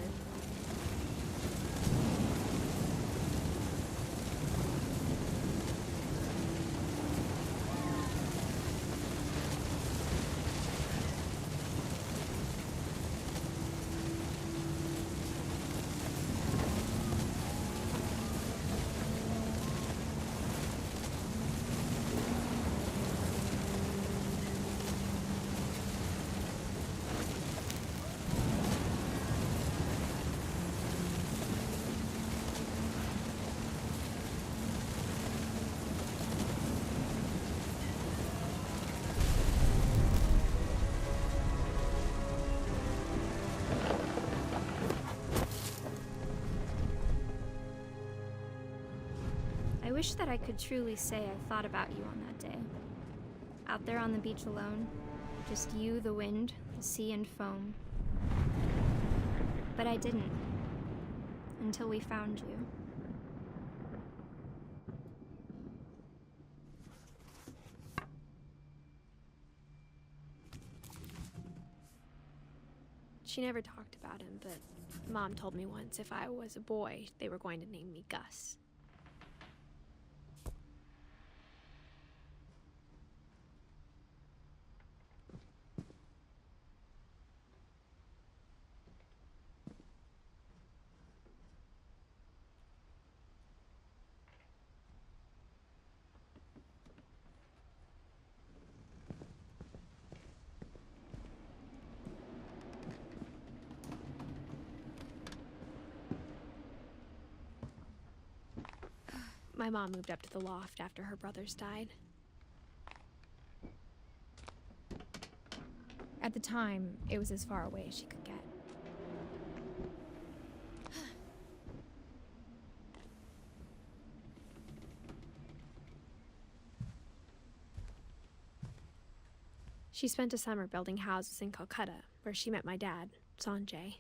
I wish that I could truly say I thought about you on that day. Out there on the beach alone, just you, the wind, the sea, and foam. But I didn't, until we found you. She never talked about him, but Mom told me once if I was a boy, they were going to name me Gus. My mom moved up to the loft after her brothers died. At the time, it was as far away as she could get. She spent a summer building houses in Calcutta, where she met my dad, Sanjay.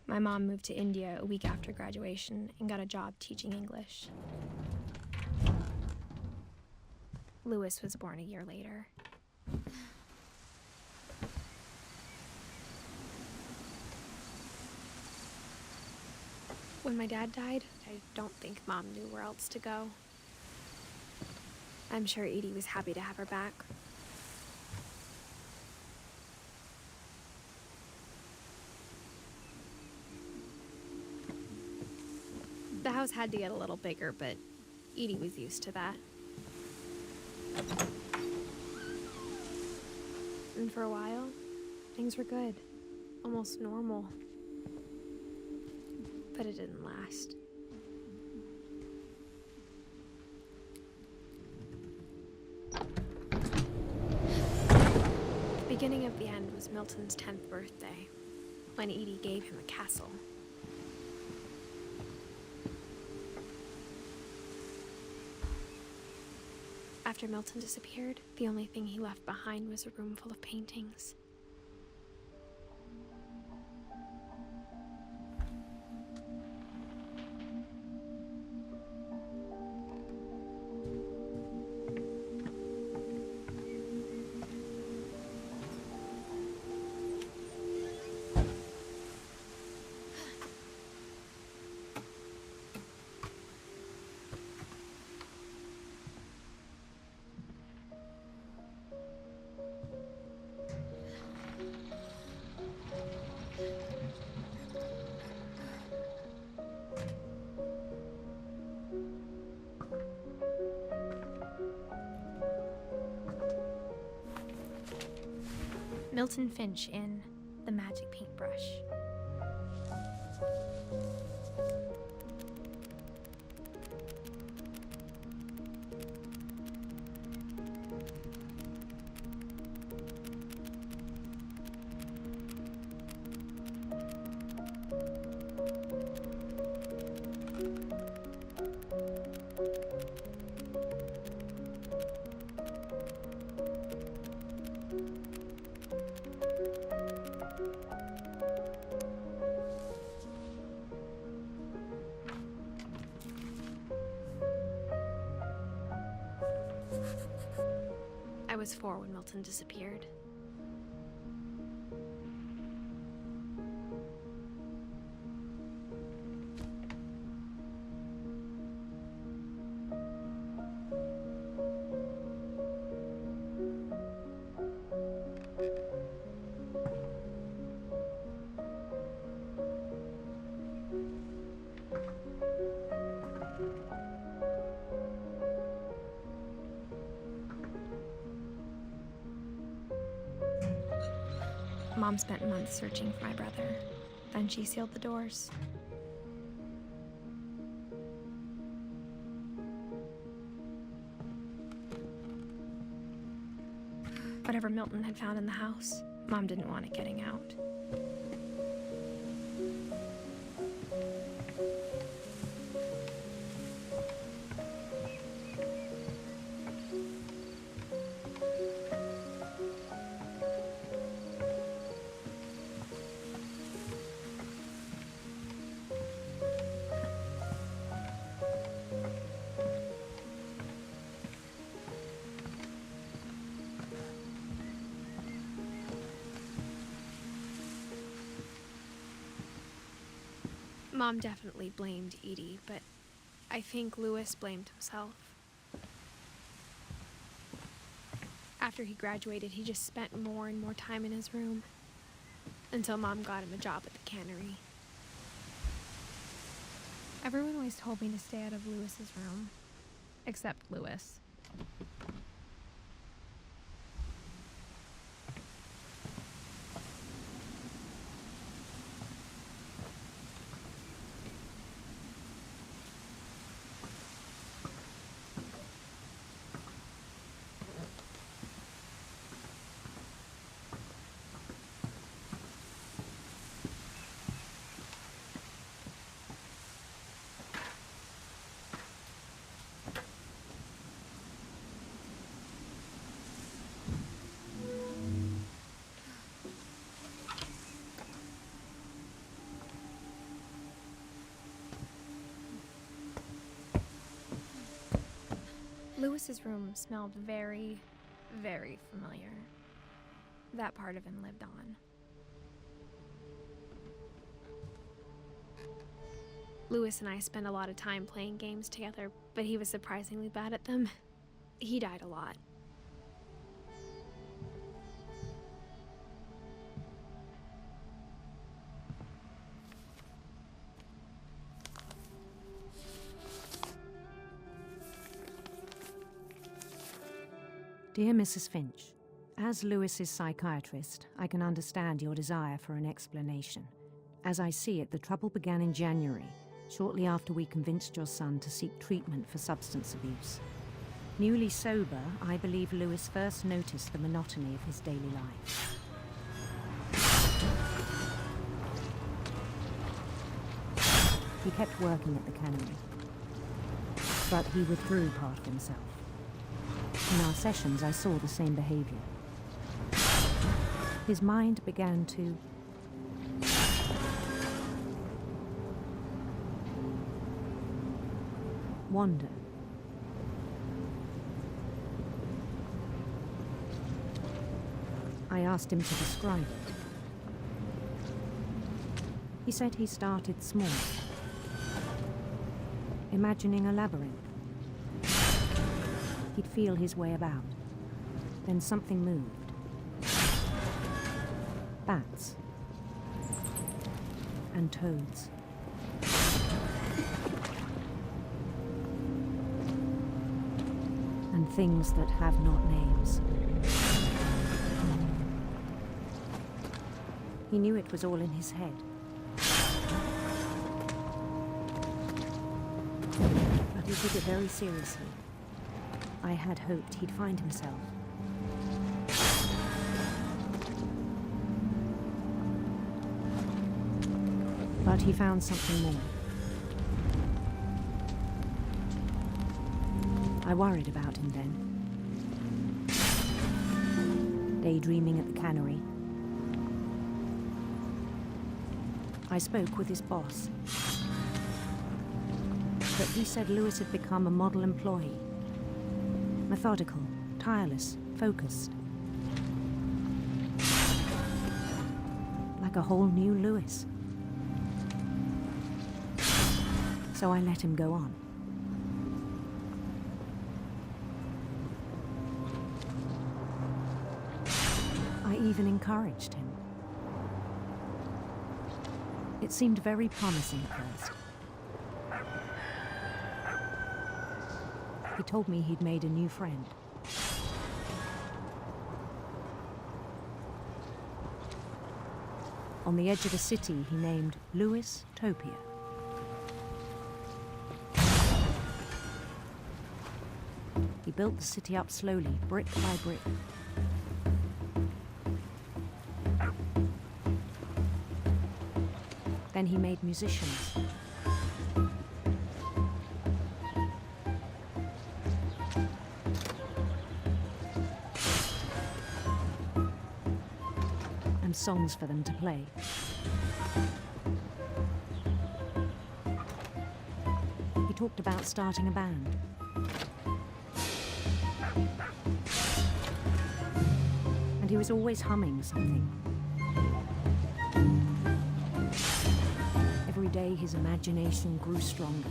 My mom moved to India a week after graduation and got a job teaching English. Louis was born a year later. When my dad died, I don't think Mom knew where else to go. I'm sure Edie was happy to have her back. The house had to get a little bigger, but Edie was used to that. And for a while, things were good, almost normal. But it didn't last. The beginning of the end was Milton's 10th birthday, when Edie gave him a castle. After Milton disappeared, the only thing he left behind was a room full of paintings. Milton Finch in The Magic Paintbrush. I was 4 when Milton disappeared. Mom spent months searching for my brother. Then she sealed the doors. Whatever Milton had found in the house, Mom didn't want it getting out. Mom definitely blamed Edie, but I think Louis blamed himself. After he graduated, he just spent more and more time in his room, until Mom got him a job at the cannery. Everyone always told me to stay out of Louis's room, except Louis. Lewis's room smelled very, very familiar. That part of him lived on. Lewis and I spent a lot of time playing games together, but he was surprisingly bad at them. He died a lot. Dear Mrs. Finch, as Lewis's psychiatrist, I can understand your desire for an explanation. As I see it, the trouble began in January, shortly after we convinced your son to seek treatment for substance abuse. Newly sober, I believe Lewis first noticed the monotony of his daily life. He kept working at the cannery, but he withdrew part of himself. In our sessions, I saw the same behavior. His mind began to wander. I asked him to describe it. He said he started small, imagining a labyrinth. He'd feel his way about. Then something moved. Bats. And toads. And things that have not names. He knew it was all in his head. But he took it very seriously. I had hoped he'd find himself. But he found something more. I worried about him then. Daydreaming at the cannery. I spoke with his boss. But he said Lewis had become a model employee. Methodical, tireless, focused. Like a whole new Lewis. So I let him go on. I even encouraged him. It seemed very promising at first. He told me he'd made a new friend. On the edge of the city, he named Lewis Topia. He built the city up slowly, brick by brick. Then he made musicians. And songs for them to play. He talked about starting a band. And he was always humming something. Every day his imagination grew stronger.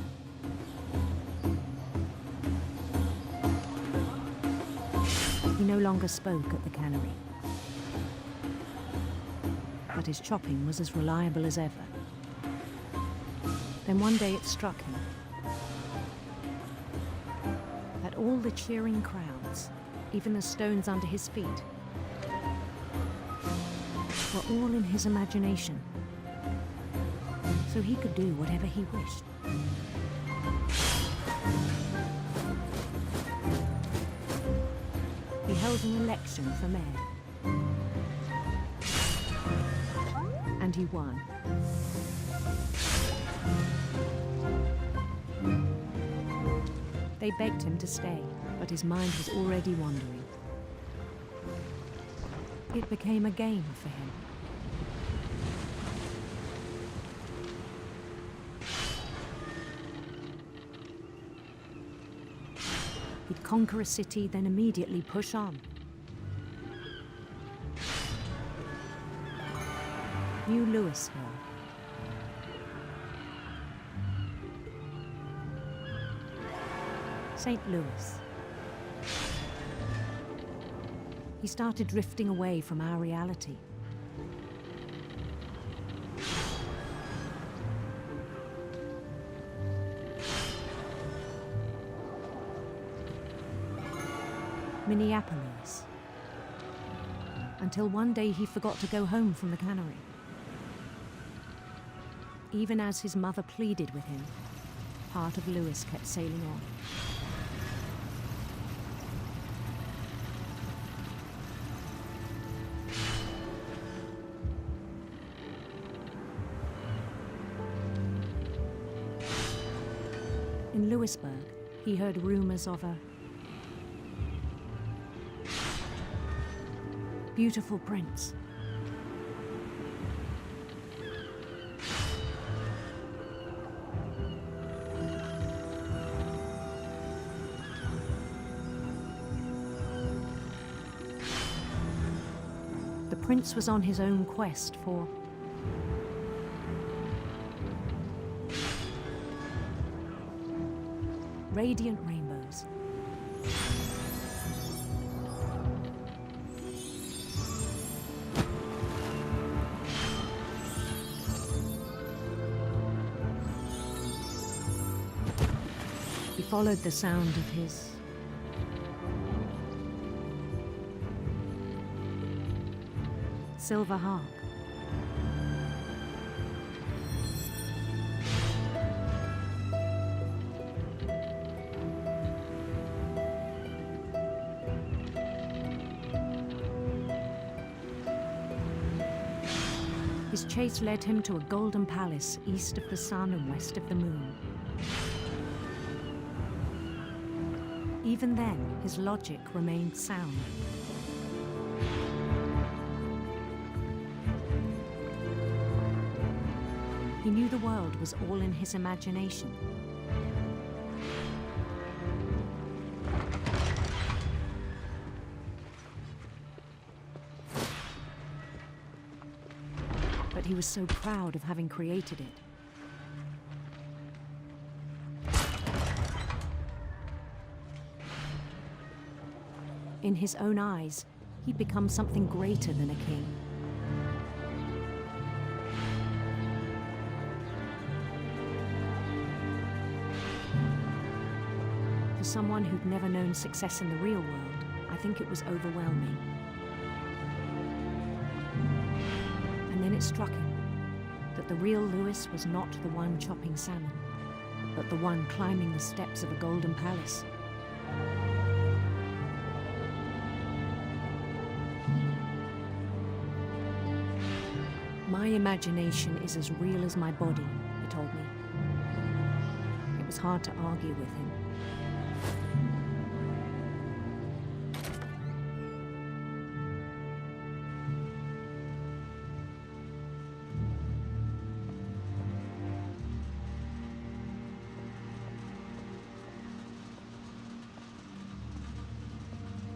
He no longer spoke at the cannery. But his chopping was as reliable as ever. Then one day it struck him that all the cheering crowds, even the stones under his feet, were all in his imagination. So he could do whatever he wished. He held an election for mayor. And he won. They begged him to stay, but his mind was already wandering. It became a game for him. He'd conquer a city, then immediately push on. New Louisville. St. Louis. He started drifting away from our reality. Minneapolis. Until one day he forgot to go home from the cannery. Even as his mother pleaded with him, part of Louis kept sailing on. In Louisburg, he heard rumors of a beautiful prince. The prince was on his own quest for radiant rainbows. He followed the sound of his silver harp. His chase led him to a golden palace east of the sun and west of the moon. Even then, his logic remained sound. He knew the world was all in his imagination. But he was so proud of having created it. In his own eyes, he'd become something greater than a king. For someone who'd never known success in the real world, I think it was overwhelming. And then it struck him that the real Louis was not the one chopping salmon, but the one climbing the steps of a golden palace. My imagination is as real as my body, he told me. It was hard to argue with him.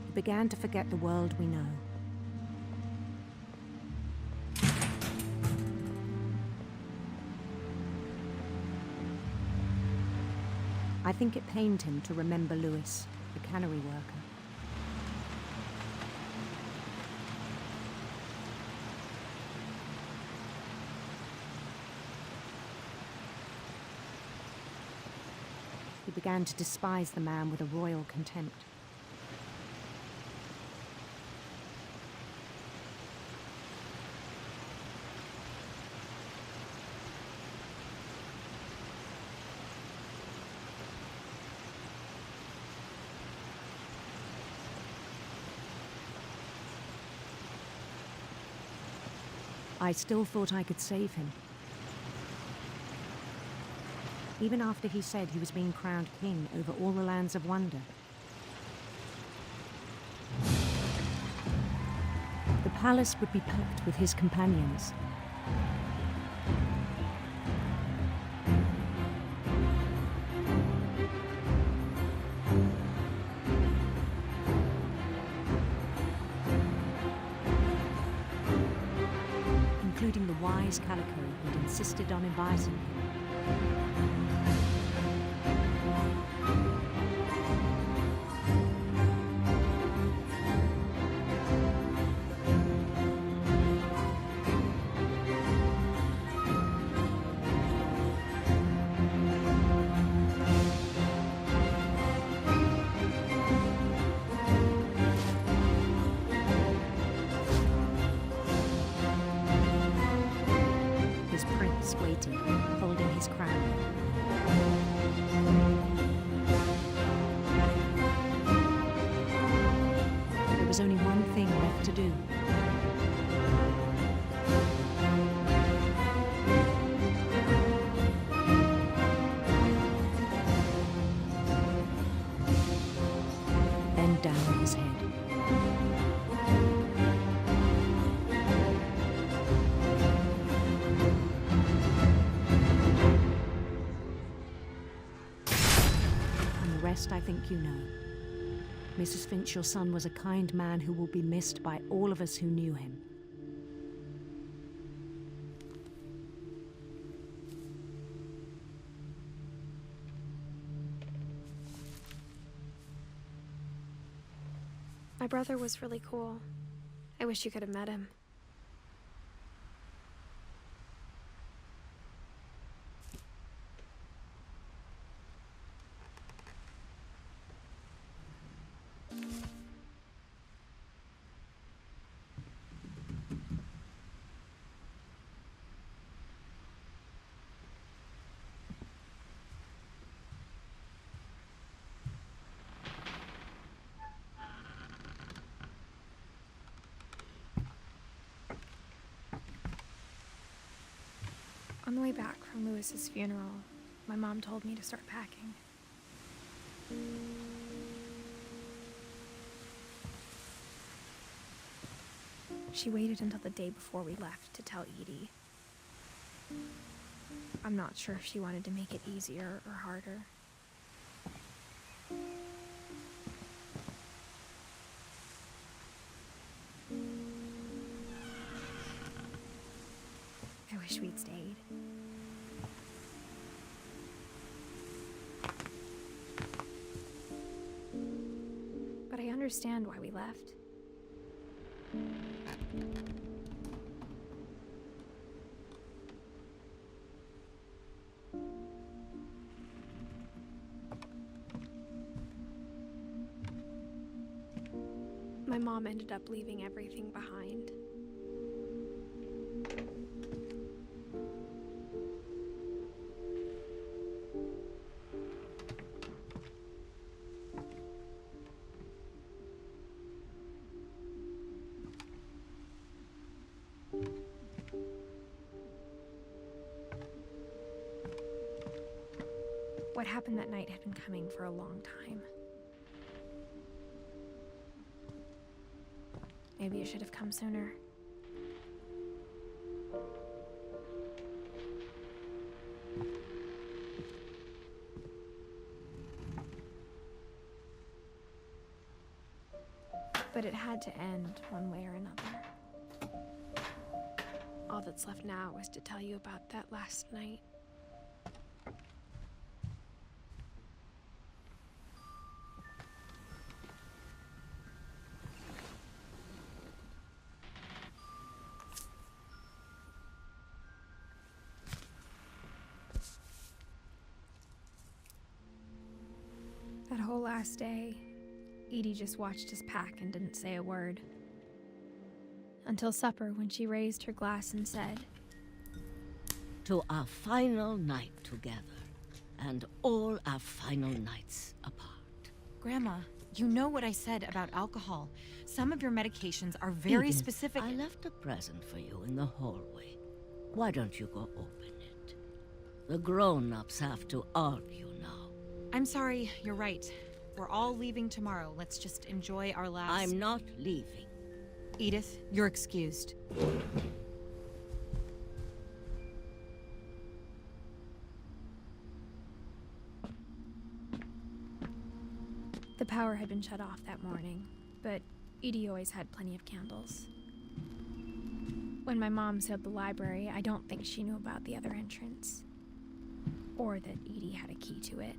He began to forget the world we know. I think it pained him to remember Louis, the cannery worker. He began to despise the man with a royal contempt. I still thought I could save him. Even after he said he was being crowned king over all the lands of wonder. The palace would be packed with his companions. his calico who'd insisted on inviting him. His prince waited, holding his crown. There was only one thing left to do. Bend down on his head. And the rest I think you know. Mrs. Finch, your son was a kind man who will be missed by all of us who knew him. My brother was really cool. I wish you could have met him. On the way back from Lewis's funeral, my mom told me to start packing. She waited until the day before we left to tell Edie. I'm not sure if she wanted to make it easier or harder. I wish we'd stayed. But I understand why we left. My mom ended up leaving everything behind. What happened that night had been coming for a long time. Maybe it should have come sooner. But it had to end one way or another. All that's left now is to tell you about that last night. That whole last day, Edie just watched us pack and didn't say a word. Until supper, when she raised her glass and said, "To our final night together, and all our final nights apart." Grandma, you know what I said about alcohol. Some of your medications are very Edith, specific. I left a present for you in the hallway. Why don't you go open it? The grown-ups have to argue now. I'm sorry, you're right. We're all leaving tomorrow. Let's just enjoy our last... I'm not leaving. Edith, you're excused. The power had been shut off that morning, but Edie always had plenty of candles. When my mom sealed the library, I don't think she knew about the other entrance. Or that Edie had a key to it.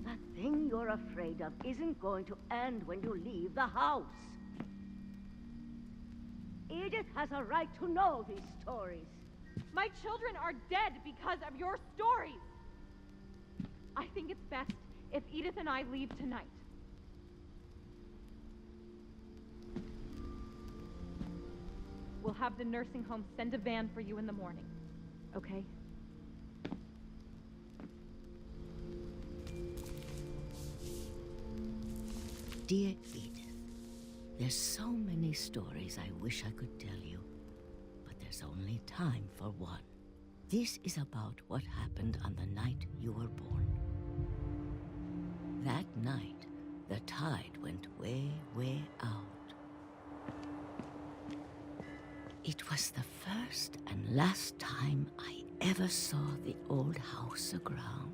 The thing you're afraid of isn't going to end when you leave the house. Edith has a right to know these stories. My children are dead because of your stories. I think it's best if Edith and I leave tonight. We'll have the nursing home send a van for you in the morning, okay? Dear Edith, there's so many stories I wish I could tell you, but there's only time for one. This is about what happened on the night you were born. That night, the tide went way, way out. It was the first and last time I ever saw the old house aground.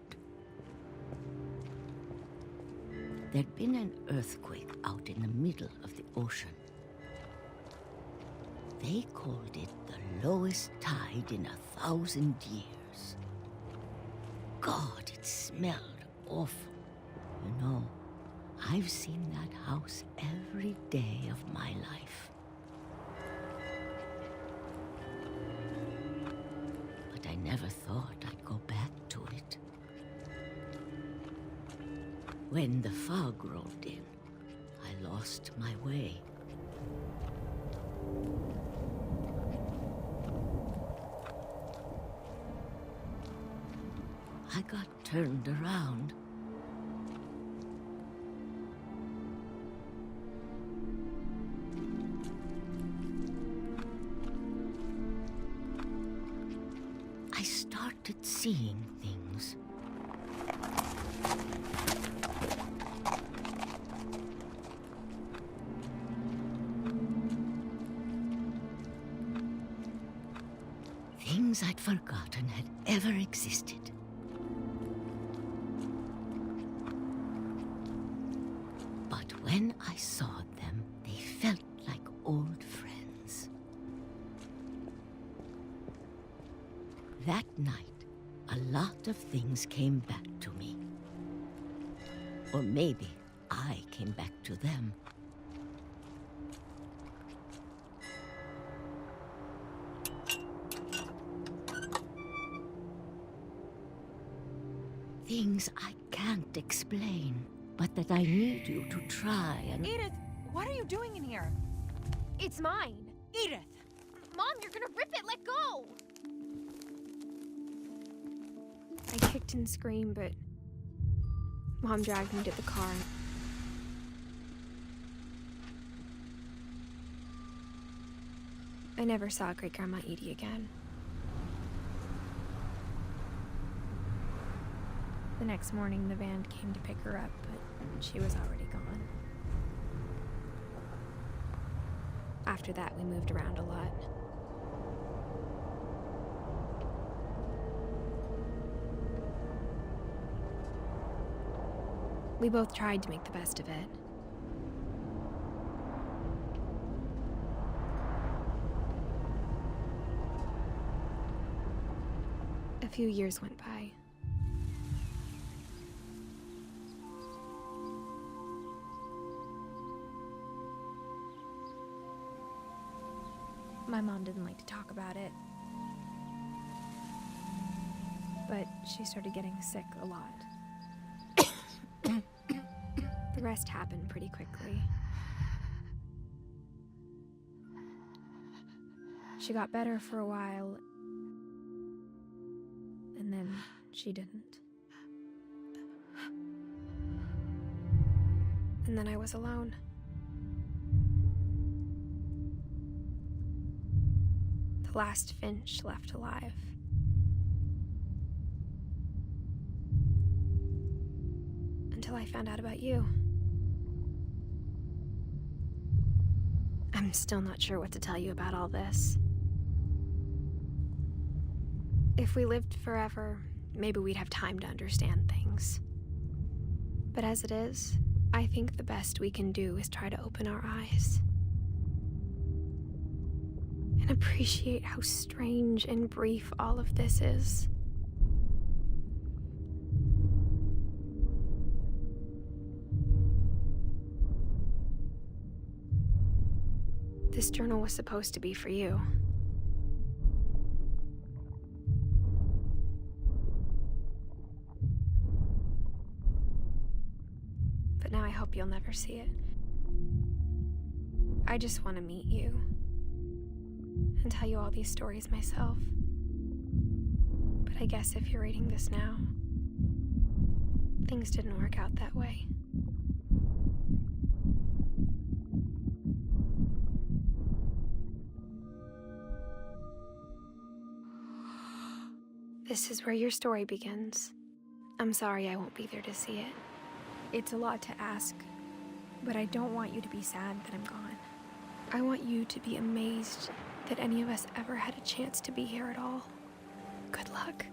There'd been an earthquake out in the middle of the ocean. They called it the lowest tide in 1,000 years. God, it smelled awful. You know, I've seen that house every day of my life. But I never thought I'd go back to it. When the fog rolled in, I lost my way. I got turned around. I started seeing things. Things I'd forgotten had ever existed. But when I saw them, they felt like old friends. That night, a lot of things came back to me. Or maybe I came back to them. Things I can't explain, but that I need you to try and... Edith, what are you doing in here? It's mine. Edith! Mom, you're gonna rip it! Let go! I kicked and screamed, but Mom dragged me to the car. I never saw Great-Grandma Edie again. The next morning, the van came to pick her up, but she was already gone. After that, we moved around a lot. We both tried to make the best of it. A few years went by. My mom didn't like to talk about it, but she started getting sick a lot. The rest happened pretty quickly. She got better for a while, and then she didn't. And then I was alone. The last Finch left alive. Until I found out about you. I'm still not sure what to tell you about all this. If we lived forever, maybe we'd have time to understand things. But as it is, I think the best we can do is try to open our eyes. And appreciate how strange and brief all of this is. This journal was supposed to be for you. But now I hope you'll never see it. I just want to meet you and tell you all these stories myself. But I guess if you're reading this now, things didn't work out that way. This is where your story begins. I'm sorry I won't be there to see it. It's a lot to ask, but I don't want you to be sad that I'm gone. I want you to be amazed that any of us ever had a chance to be here at all. Good luck.